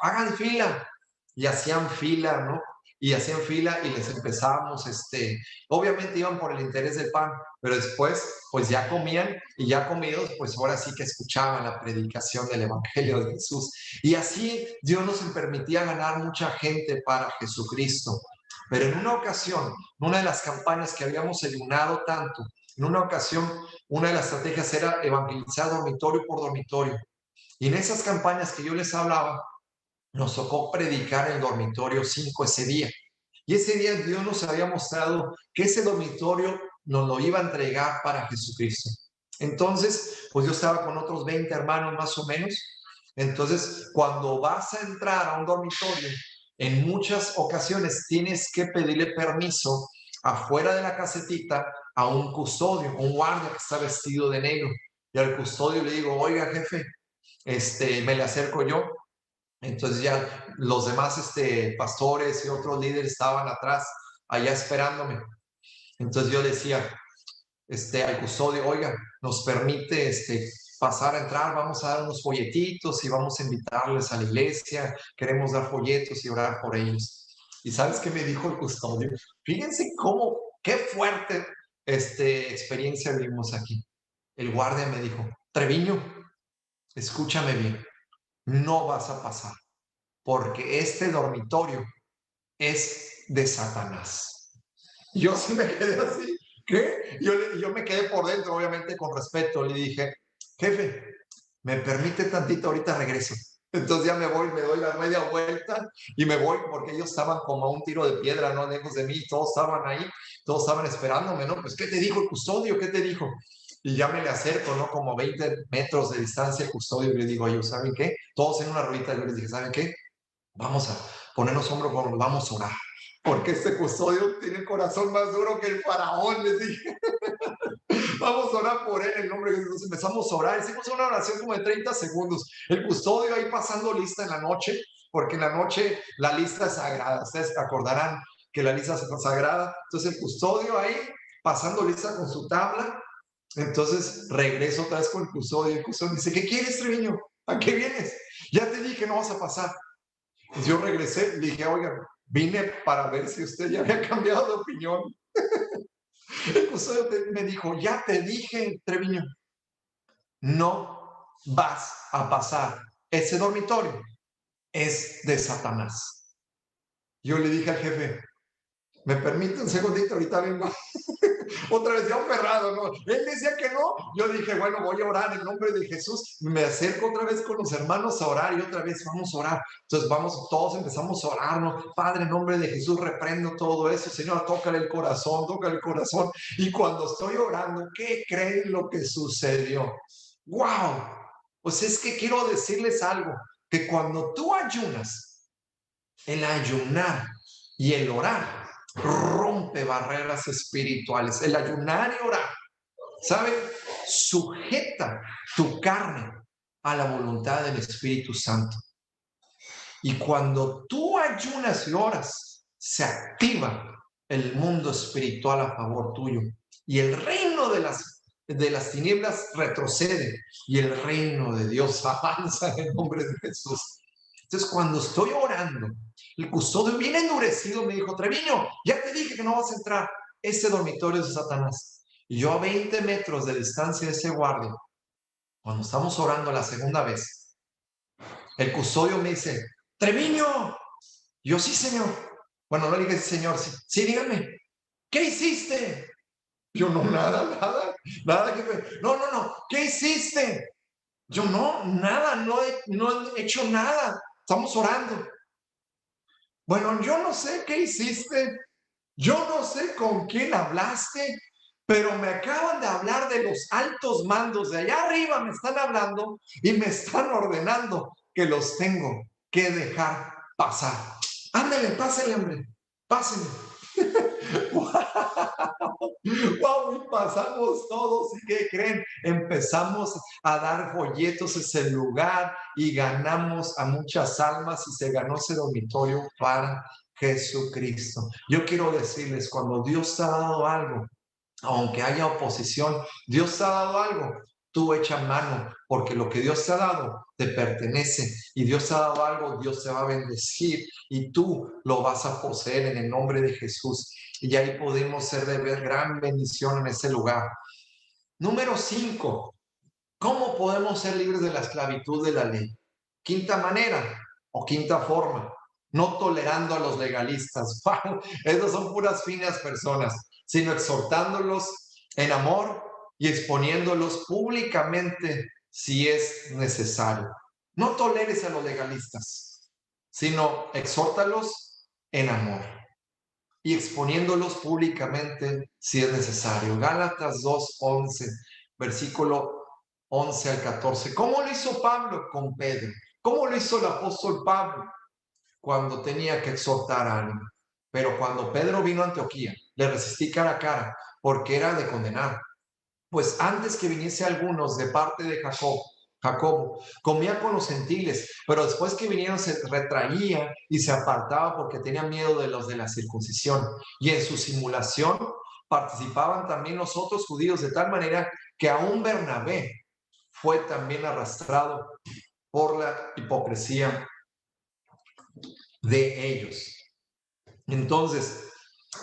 hagan fila. Y hacían fila, ¿no? Y hacían fila y les empezábamos, obviamente iban por el interés del pan, pero después, pues ya comían y ya comidos, pues ahora sí que escuchaban la predicación del Evangelio de Jesús. Y así Dios nos permitía ganar mucha gente para Jesucristo. Pero en una ocasión, una de las campañas que habíamos ayunado tanto, en una ocasión, una de las estrategias era evangelizar dormitorio por dormitorio. Y en esas campañas que yo les hablaba, nos tocó predicar el dormitorio 5 ese día. Y ese día Dios nos había mostrado que ese dormitorio nos lo iba a entregar para Jesucristo. Entonces, pues yo estaba con otros 20 hermanos más o menos. Entonces, cuando vas a entrar a un dormitorio, en muchas ocasiones tienes que pedirle permiso afuera de la casetita a un custodio, un guardia que está vestido de negro. Y al custodio le digo, oiga, jefe, me le acerco yo. Entonces ya los demás pastores y otros líderes estaban atrás, allá esperándome. Entonces yo decía al custodio, oiga, nos permite pasar a entrar, vamos a dar unos folletitos y vamos a invitarles a la iglesia, queremos dar folletos y orar por ellos. ¿Y sabes qué me dijo el custodio? Fíjense qué fuerte experiencia vivimos aquí. El guardia me dijo, Treviño, escúchame bien, no vas a pasar, porque este dormitorio es de Satanás. Yo sí me quedé así. ¿Qué? Yo me quedé por dentro, obviamente con respeto. Le dije, jefe, ¿me permite tantito? Ahorita regreso. Entonces ya me voy, me doy la media vuelta y me voy porque ellos estaban como a un tiro de piedra, no lejos de mí. Todos estaban ahí, todos estaban esperándome, ¿no? Pues, ¿qué te dijo el custodio? ¿Qué te dijo? Y ya me le acerco, ¿no? Como 20 metros de distancia el custodio y le digo, yo, ¿saben qué? Todos en una ruedita, yo les dije, ¿saben qué? Vamos a ponernos hombros, vamos a orar. Porque este custodio tiene el corazón más duro que el faraón, les dije. Vamos a orar por él en el nombre de Jesús. Empezamos a orar, hicimos una oración como de 30 segundos. El custodio ahí pasando lista en la noche, porque en la noche la lista es sagrada. Ustedes acordarán que la lista es sagrada. Entonces el custodio ahí pasando lista con su tabla. Entonces regreso otra vez con el custodio. El custodio dice, ¿qué quieres, Treviño? ¿A qué vienes? Ya te dije, no vas a pasar. Pues yo regresé y dije, oiga, vine para ver si usted ya había cambiado de opinión. El custodio me dijo, ya te dije, Treviño, no vas a pasar. Ese dormitorio es de Satanás. Yo le dije al jefe, ¿me permite un segundito? Ahorita vengo. Otra vez ya aferrado, ¿no? Él decía que no. Yo dije, bueno, voy a orar en nombre de Jesús. Me acerco otra vez con los hermanos a orar y otra vez vamos a orar. Entonces todos empezamos a orar, ¿no? Padre, en nombre de Jesús, reprendo todo eso. Señor, tócale el corazón, tócale el corazón. Y cuando estoy orando, ¿qué creen lo que sucedió? ¡Wow! Pues es que quiero decirles algo. que cuando tú ayunas, el ayunar y el orar rompe barreras espirituales. El ayunar y orar, ¿sabe? Sujeta tu carne a la voluntad del Espíritu Santo. Y cuando tú ayunas y oras, se activa el mundo espiritual a favor tuyo. Y el reino de las tinieblas retrocede y el reino de Dios avanza en el nombre de Jesús. Entonces, cuando estoy orando, el custodio bien endurecido me dijo, Treviño, ya te dije que no vas a entrar. Ese dormitorio de Satanás. Y yo a 20 metros de distancia de ese guardia, cuando estamos orando la segunda vez, el custodio me dice, Treviño. Yo, sí, señor. Bueno, no le dije, señor, sí, sí, dígame. ¿Qué hiciste? Yo, no, nada, jefe. No, ¿qué hiciste? Yo, no, nada, no he hecho nada. Estamos orando. Bueno, yo no sé qué hiciste. Yo no sé con quién hablaste, pero me acaban de hablar de los altos mandos de allá arriba, me están hablando y me están ordenando que los tengo que dejar pasar. Ándale, pásenle, hombre, pásenle. Wow, y pasamos todos, ¿y qué creen? Empezamos a dar folletos a ese lugar y ganamos a muchas almas y se ganó ese dormitorio para Jesucristo. Yo quiero decirles, cuando Dios te ha dado algo, aunque haya oposición, Dios te ha dado algo, tú echa mano, porque lo que Dios te ha dado te pertenece, y Dios te ha dado algo, Dios te va a bendecir y tú lo vas a poseer en el nombre de Jesús. Y ahí podemos ser de ver gran bendición en ese lugar. Número 5, ¿cómo podemos ser libres de la esclavitud de la ley? Quinta manera o quinta forma, no tolerando a los legalistas. Esas son puras finas personas, sino exhortándolos en amor y exponiéndolos públicamente si es necesario. No toleres a los legalistas, sino exhórtalos en amor y exponiéndolos públicamente si es necesario. Gálatas 2:11, versículo 11 al 14. ¿Cómo lo hizo Pablo con Pedro? ¿Cómo lo hizo el apóstol Pablo cuando tenía que exhortar a alguien? Pero cuando Pedro vino a Antioquía, le resistí cara a cara porque era de condenar. Pues antes que viniese algunos de parte de Jacobo, comía con los gentiles, pero después que vinieron se retraía y se apartaba porque tenía miedo de los de la circuncisión. Y en su simulación participaban también los otros judíos, de tal manera que aún Bernabé fue también arrastrado por la hipocresía de ellos. Entonces,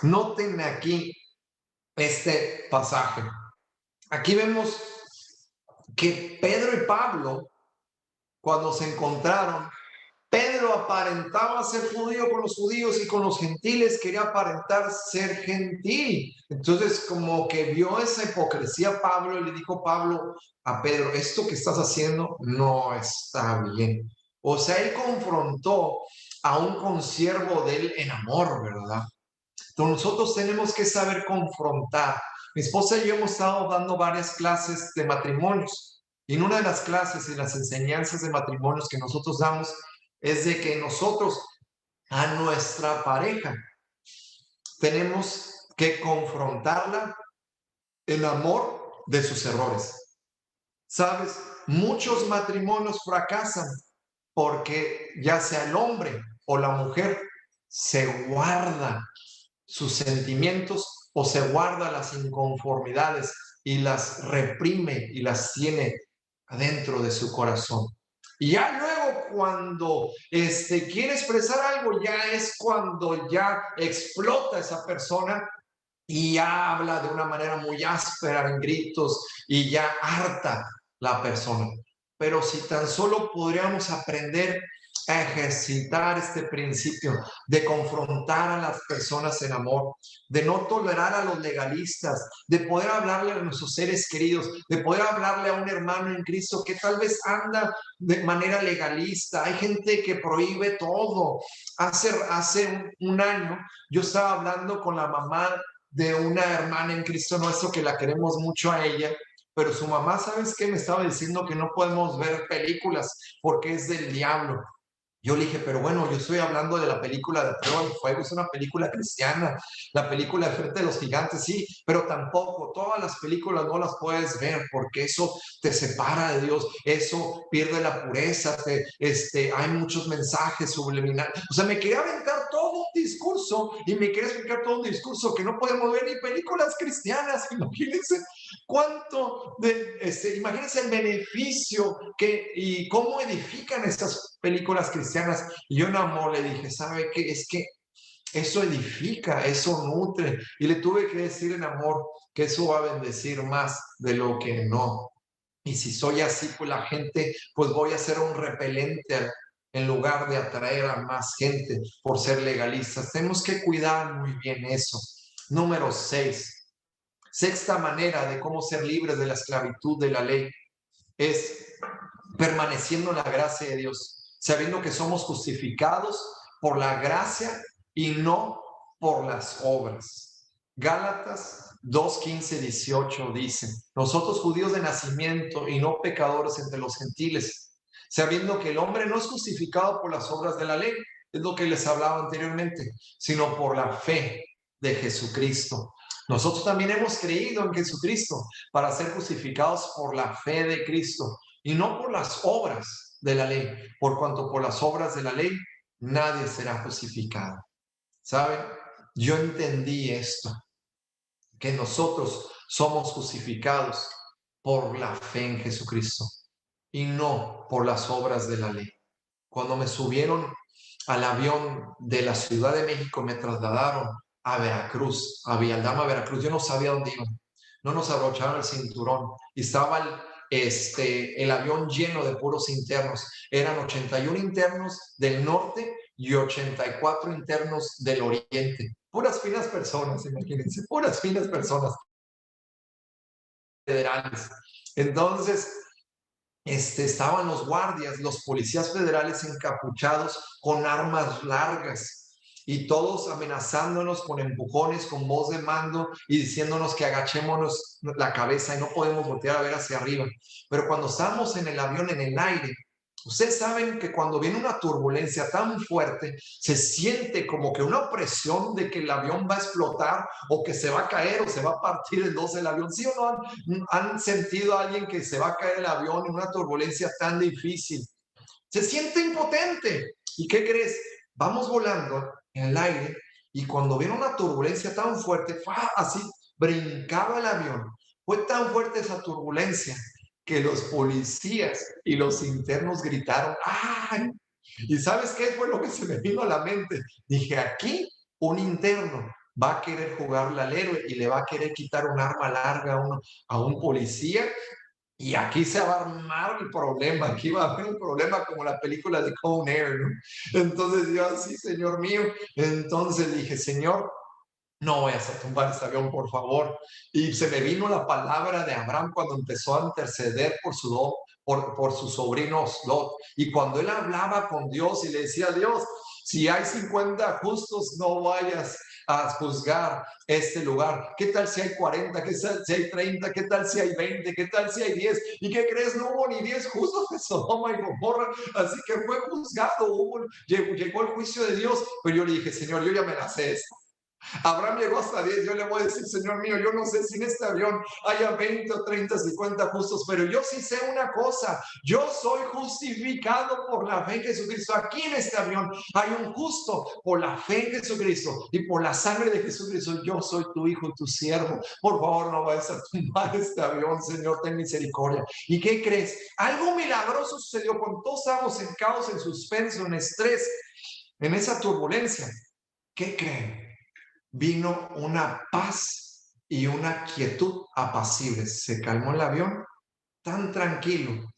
noten aquí este pasaje. Aquí vemos que Pedro y Pablo, cuando se encontraron, Pedro aparentaba ser judío con los judíos y con los gentiles quería aparentar ser gentil. Entonces, como que vio esa hipocresía Pablo y le dijo Pablo a Pedro, esto que estás haciendo no está bien. O sea, él confrontó a un consiervo de él en amor, ¿verdad? Entonces, nosotros tenemos que saber confrontar. Mi esposa y yo hemos estado dando varias clases de matrimonios. Y en una de las clases y las enseñanzas de matrimonios que nosotros damos es de que nosotros a nuestra pareja tenemos que confrontarla en amor de sus errores. ¿Sabes? Muchos matrimonios fracasan porque ya sea el hombre o la mujer se guarda sus sentimientos o se guarda las inconformidades y las reprime y las tiene adentro de su corazón. Y ya luego cuando quiere expresar algo, ya es cuando ya explota esa persona y ya habla de una manera muy áspera en gritos y ya harta la persona. Pero si tan solo podríamos aprender a ejercitar este principio de confrontar a las personas en amor, de no tolerar a los legalistas, de poder hablarle a nuestros seres queridos, de poder hablarle a un hermano en Cristo que tal vez anda de manera legalista. Hay gente que prohíbe todo. Hace un año yo estaba hablando con la mamá de una hermana en Cristo nuestro que la queremos mucho a ella, pero su mamá, ¿sabes qué? Me estaba diciendo que no podemos ver películas porque es del diablo. Yo le dije, pero bueno, yo estoy hablando de la película de Prueba de Fuego, es una película cristiana, la película de Frente de los Gigantes, sí, pero tampoco, todas las películas no las puedes ver porque eso te separa de Dios, eso pierde la pureza, hay muchos mensajes subliminales. O sea, me quería aventar todo un discurso y me quería explicar todo un discurso que no podemos ver ni películas cristianas, imagínense. Imagínense el beneficio y cómo edifican estas películas cristianas. Y yo en amor le dije, ¿sabe qué? Es que eso edifica, eso nutre. Y le tuve que decir en amor que eso va a bendecir más de lo que no. Y si soy así, pues la gente, pues voy a ser un repelente en lugar de atraer a más gente por ser legalistas. Tenemos que cuidar muy bien eso. Número 6. Sexta manera de cómo ser libres de la esclavitud de la ley es permaneciendo en la gracia de Dios, sabiendo que somos justificados por la gracia y no por las obras. Gálatas 2:15-18 dice, nosotros judíos de nacimiento y no pecadores entre los gentiles, sabiendo que el hombre no es justificado por las obras de la ley, es lo que les hablaba anteriormente, sino por la fe de Jesucristo. Nosotros también hemos creído en Jesucristo para ser justificados por la fe de Cristo y no por las obras de la ley, por cuanto por las obras de la ley nadie será justificado. ¿Saben? Yo entendí esto, que nosotros somos justificados por la fe en Jesucristo y no por las obras de la ley. Cuando me subieron al avión de la Ciudad de México, me trasladaron a Veracruz, a Villalldama, Veracruz. Yo no sabía dónde iba. No nos abrocharon el cinturón. Y estaba el avión lleno de puros internos. Eran 81 internos del norte y 84 internos del oriente. Puras finas personas, imagínense, puras finas personas federales. Entonces, estaban los guardias, los policías federales encapuchados con armas largas y todos amenazándonos con empujones, con voz de mando y diciéndonos que agachémonos la cabeza y no podemos voltear a ver hacia arriba. Pero cuando estamos en el avión, en el aire, ustedes saben que cuando viene una turbulencia tan fuerte, se siente como que una presión de que el avión va a explotar o que se va a caer o se va a partir en dos el avión. ¿Sí o no han sentido a alguien que se va a caer el avión en una turbulencia tan difícil? Se siente impotente. ¿Y qué crees? Vamos volando en el aire y cuando viene una turbulencia tan fuerte, así brincaba el avión. Fue tan fuerte esa turbulencia que los policías y los internos gritaron, ¡ay! ¿Y sabes qué fue lo que se me vino a la mente? Dije, aquí un interno va a querer jugarle al héroe y le va a querer quitar un arma larga a un policía. Y aquí se va a armar el problema, aquí va a haber un problema como la película de Con Air, ¿no? Entonces yo así, Señor mío, entonces dije, Señor, no vayas a tumbar ese avión, por favor. Y se me vino la palabra de Abraham cuando empezó a interceder por su sobrino Lot. Y cuando él hablaba con Dios y le decía a Dios, si hay 50 justos, no vayas a juzgar este lugar. ¿Qué tal si hay 40? ¿Qué tal si hay 30? ¿Qué tal si hay 20? ¿Qué tal si hay 10? ¿Y qué crees? No hubo ni 10 justos de Sodoma y Gomorra, así que fue juzgado, llegó el juicio de Dios. Pero yo le dije, Señor, yo ya me la sé esto. Abraham llegó hasta 10, yo le voy a decir, Señor mío, yo no sé si en este avión haya 20 o 30, 50 justos, pero yo sí sé una cosa, yo soy justificado por la fe en Jesucristo. Aquí en este avión hay un justo por la fe en Jesucristo y por la sangre de Jesucristo. Yo soy tu hijo, tu siervo. Por favor, no vayas a tumbar este avión, Señor, ten misericordia. ¿Y qué crees? Algo milagroso sucedió cuando todos estábamos en caos, en suspenso, en estrés, en esa turbulencia. ¿Qué creen? Vino una paz y una quietud apacibles. Se calmó el avión tan tranquilo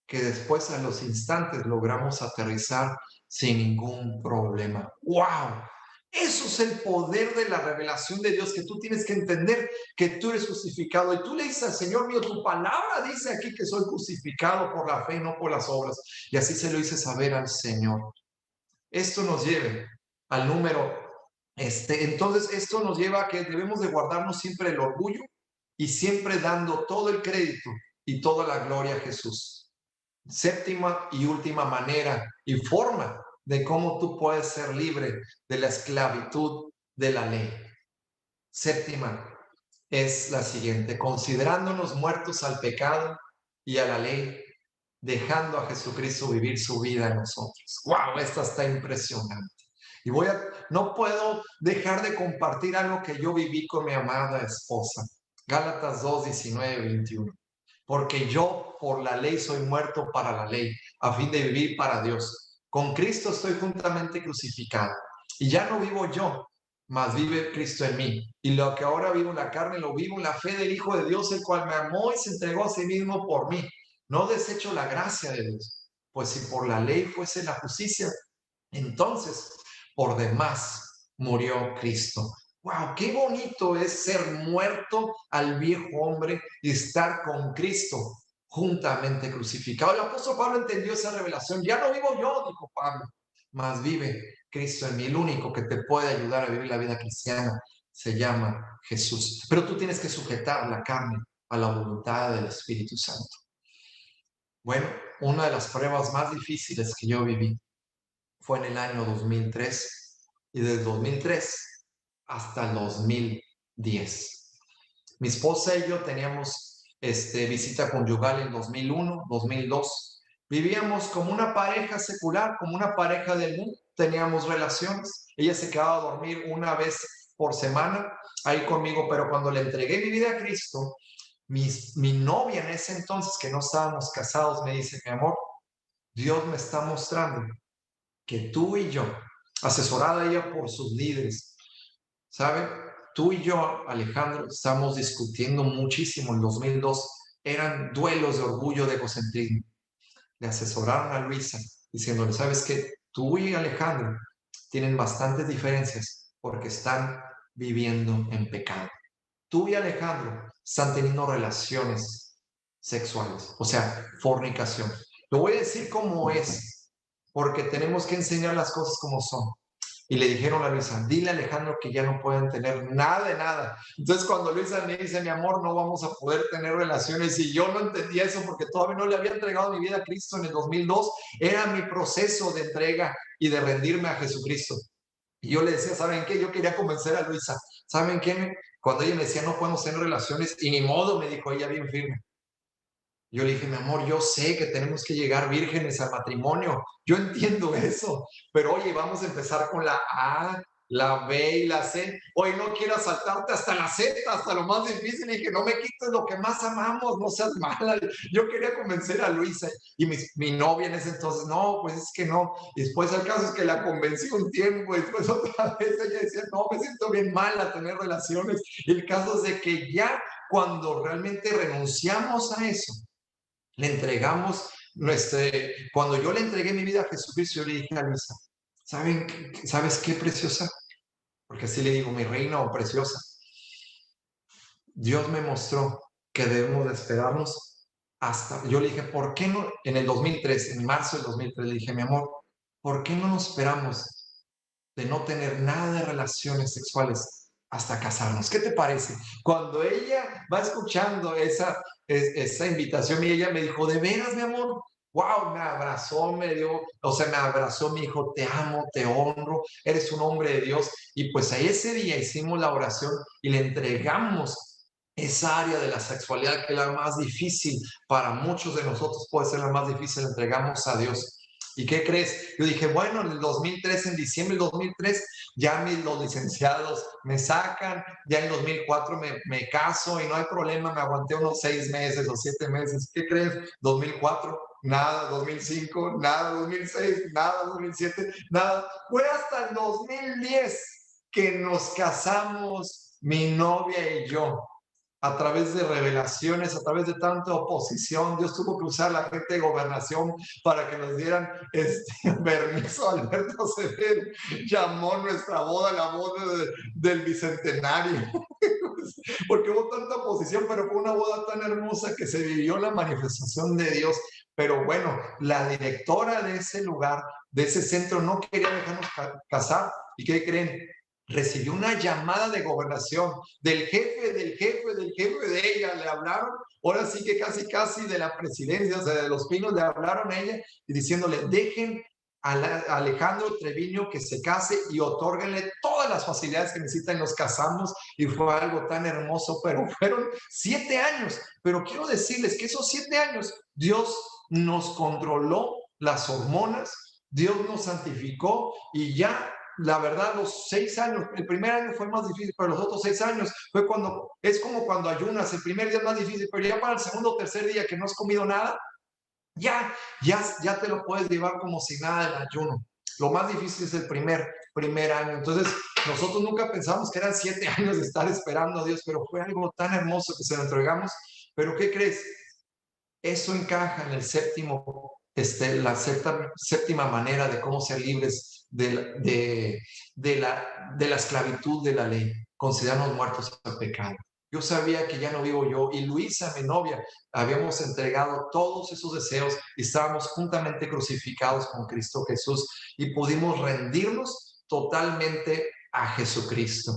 que después a los instantes logramos aterrizar sin ningún problema. ¡Wow! Eso es el poder de la revelación de Dios, que tú tienes que entender que tú eres justificado. Y tú le dices al Señor mío, tu palabra dice aquí que soy justificado por la fe, no por las obras. Y así se lo hice saber al Señor. Esto nos lleva al número entonces, esto nos lleva a que debemos de guardarnos siempre el orgullo y siempre dando todo el crédito y toda la gloria a Jesús. Séptima y última manera y forma de cómo tú puedes ser libre de la esclavitud de la ley. Séptima es la siguiente: considerándonos muertos al pecado y a la ley, dejando a Jesucristo vivir su vida en nosotros. ¡Wow! Esta está impresionante. Y no puedo dejar de compartir algo que yo viví con mi amada esposa. Gálatas 2, 19, 21. Porque yo por la ley soy muerto para la ley, a fin de vivir para Dios. Con Cristo estoy juntamente crucificado. Y ya no vivo yo, mas vive Cristo en mí. Y lo que ahora vivo en la carne, lo vivo en la fe del Hijo de Dios, el cual me amó y se entregó a sí mismo por mí. No desecho la gracia de Dios, pues si por la ley fuese la justicia, entonces por demás murió Cristo. ¡Wow! ¡Qué bonito es ser muerto al viejo hombre y estar con Cristo juntamente crucificado! El apóstol Pablo entendió esa revelación. Ya no vivo yo, dijo Pablo, mas vive Cristo en mí. El único que te puede ayudar a vivir la vida cristiana se llama Jesús. Pero tú tienes que sujetar la carne a la voluntad del Espíritu Santo. Bueno, una de las pruebas más difíciles que yo viví fue en el año 2003 y desde 2003 hasta el 2010. Mi esposa y yo teníamos visita conyugal en 2001, 2002. Vivíamos como una pareja secular, como una pareja del mundo. Teníamos relaciones. Ella se quedaba a dormir una vez por semana ahí conmigo, pero cuando le entregué mi vida a Cristo, mi novia en ese entonces, que no estábamos casados, me dice: mi amor, Dios me está mostrando que tú y yo, asesorada ella por sus líderes, ¿sabe? Tú y yo, Alejandro, estamos discutiendo muchísimo. En 2002 eran duelos de orgullo, de egocentrismo. Le asesoraron a Luisa diciéndole: ¿sabes qué? Tú y Alejandro tienen bastantes diferencias porque están viviendo en pecado. Tú y Alejandro están teniendo relaciones sexuales, o sea, fornicación. Lo voy a decir como es, porque tenemos que enseñar las cosas como son. Y le dijeron a Luisa: dile a Alejandro que ya no pueden tener nada de nada. Entonces cuando Luisa me dice: mi amor, no vamos a poder tener relaciones, y yo no entendía eso porque todavía no le había entregado mi vida a Cristo en el 2002, era mi proceso de entrega y de rendirme a Jesucristo. Y yo le decía: ¿saben qué? Yo quería convencer a Luisa. ¿Saben qué? Cuando ella me decía: no podemos tener relaciones, y ni modo, me dijo ella bien firme. Yo le dije: mi amor, yo sé que tenemos que llegar vírgenes al matrimonio. Yo entiendo eso. Pero oye, vamos a empezar con la A, la B y la C. Oye, no quieras saltarte hasta la Z, hasta lo más difícil. Y dije: no me quites lo que más amamos, no seas mala. Yo quería convencer a Luisa. Y mi novia en ese entonces: no, pues es que no. Y después el caso es que la convencí un tiempo. Y después otra vez ella decía: no, me siento bien mal a tener relaciones. Y el caso es de que ya cuando realmente renunciamos a eso, le entregamos cuando yo le entregué mi vida a Jesucristo, yo le dije a Luisa: ¿sabes qué, preciosa? Porque así le digo, mi reina o preciosa. Dios me mostró que debemos de esperarnos hasta, yo le dije: ¿por qué no? En el 2003, en marzo del 2003, le dije: mi amor, ¿por qué no nos esperamos de no tener nada de relaciones sexuales hasta casarnos? ¿Qué te parece? Cuando ella va escuchando esa invitación, y ella me dijo: ¿de veras, mi amor? Wow, me abrazó, me abrazó, me dijo: te amo, te honro, eres un hombre de Dios. Y pues ahí ese día hicimos la oración y le entregamos esa área de la sexualidad, que es la más difícil para muchos de nosotros, puede ser la más difícil, le entregamos a Dios. ¿Y qué crees? Yo dije: bueno, en el 2003, en diciembre del 2003, ya los licenciados me sacan, ya en 2004 me caso y no hay problema, me aguanté unos 6 meses o 7 meses. ¿Qué crees? 2004, nada. 2005, nada. 2006, nada. 2007, nada. Fue hasta el 2010 que nos casamos, mi novia y yo. A través de revelaciones, a través de tanta oposición, Dios tuvo que usar la gente de gobernación para que nos dieran permiso. Alberto Ceder llamó nuestra boda la boda del bicentenario, porque hubo tanta oposición, pero fue una boda tan hermosa que se vivió la manifestación de Dios. Pero bueno, la directora de ese lugar, de ese centro, no quería dejarnos casar. ¿Y qué creen? recibió una llamada de gobernación del jefe, del jefe, del jefe de ella. Le hablaron, ahora sí que casi, casi de la presidencia, o sea, de Los Pinos, le hablaron a ella y diciéndole, dejen a Alejandro Treviño que se case y otórguenle todas las facilidades que necesitan. Nos casamos y fue algo tan hermoso, pero fueron 7 años. Pero quiero decirles que esos 7 años Dios nos controló las hormonas, Dios nos santificó y ya, la verdad, los 6 años, el primer año fue más difícil, pero los otros 6 años fue cuando, es como cuando ayunas, el primer día es más difícil, pero ya para el segundo o tercer día que no has comido nada, ya te lo puedes llevar como si nada del ayuno. Lo más difícil es el primer año. Entonces, nosotros nunca pensamos que eran 7 años de estar esperando a Dios, pero fue algo tan hermoso que se lo entregamos. Pero ¿qué crees? Eso encaja en el séptimo, la séptima manera de cómo ser libres de la esclavitud de la ley, considerarnos muertos al pecado. Yo sabía que ya no vivo yo y Luisa, mi novia, habíamos entregado todos esos deseos y estábamos juntamente crucificados con Cristo Jesús y pudimos rendirnos totalmente a Jesucristo.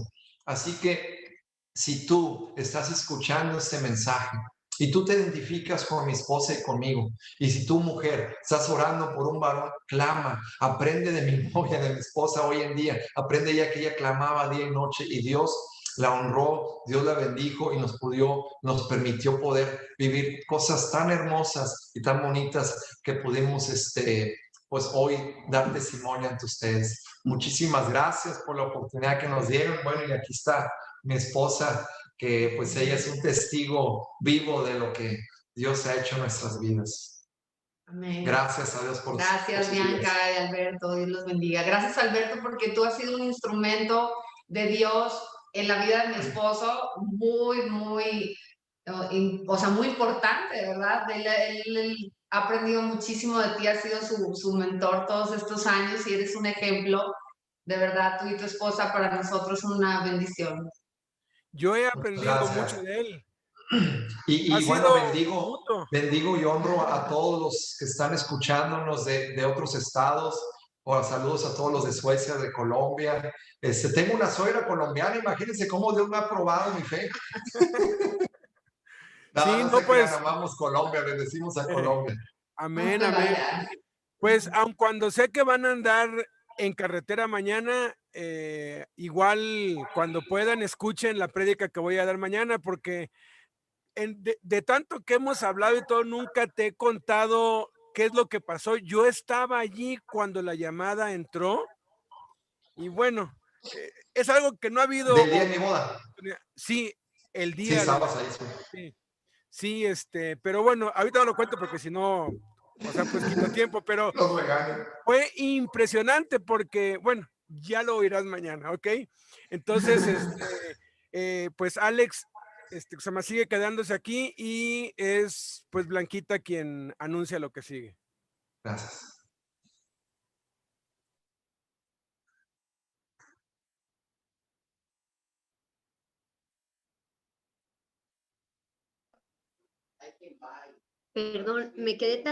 Así que si tú estás escuchando este mensaje y tú te identificas con mi esposa y conmigo, y si tú, mujer, estás orando por un varón, clama, aprende de mi novia, de mi esposa hoy en día, aprende ya que ella clamaba día y noche y Dios la honró, Dios la bendijo y nos permitió poder vivir cosas tan hermosas y tan bonitas que pudimos, pues hoy dar testimonio ante ustedes. Muchísimas gracias por la oportunidad que nos dieron. Bueno, y aquí está mi esposa, que pues ella es un testigo vivo de lo que Dios ha hecho en nuestras vidas. Amén. Gracias a Dios por Gracias, Bianca y Alberto, Dios los bendiga. Gracias, Alberto, porque tú has sido un instrumento de Dios en la vida de mi esposo, muy, muy, o sea, muy importante, ¿verdad? Él ha aprendido muchísimo de ti, has sido su mentor todos estos años y eres un ejemplo, de verdad, tú y tu esposa para nosotros una bendición. Yo he aprendido Gracias. mucho de él. Y Ha bueno, sido bendigo y honro a todos los que están escuchándonos de otros estados. O saludos a todos los de Suecia, de Colombia. Tengo una suegra colombiana, imagínense cómo Dios me ha probado mi fe. Sí, No no, se pues, crean, amamos Colombia, bendecimos a Colombia. amén, amén. Pues, aun cuando sé que van a andar en carretera mañana, igual cuando puedan escuchen la prédica que voy a dar mañana, porque de tanto que hemos hablado y todo, nunca te he contado qué es lo que pasó. Yo estaba allí cuando la llamada entró y bueno, es algo que no ha habido. Del día de mi boda. Sí, el Sí, día de estabas ahí. sí. Sí, pero bueno, ahorita no lo cuento porque si no, o sea, pues quito tiempo, pero Los regaño. fue impresionante porque, bueno, ya lo oirás mañana, ¿ok? Entonces, pues Alex, se me sigue quedándose aquí y es pues Blanquita quien anuncia lo que sigue. Gracias. Perdón, me quedé tan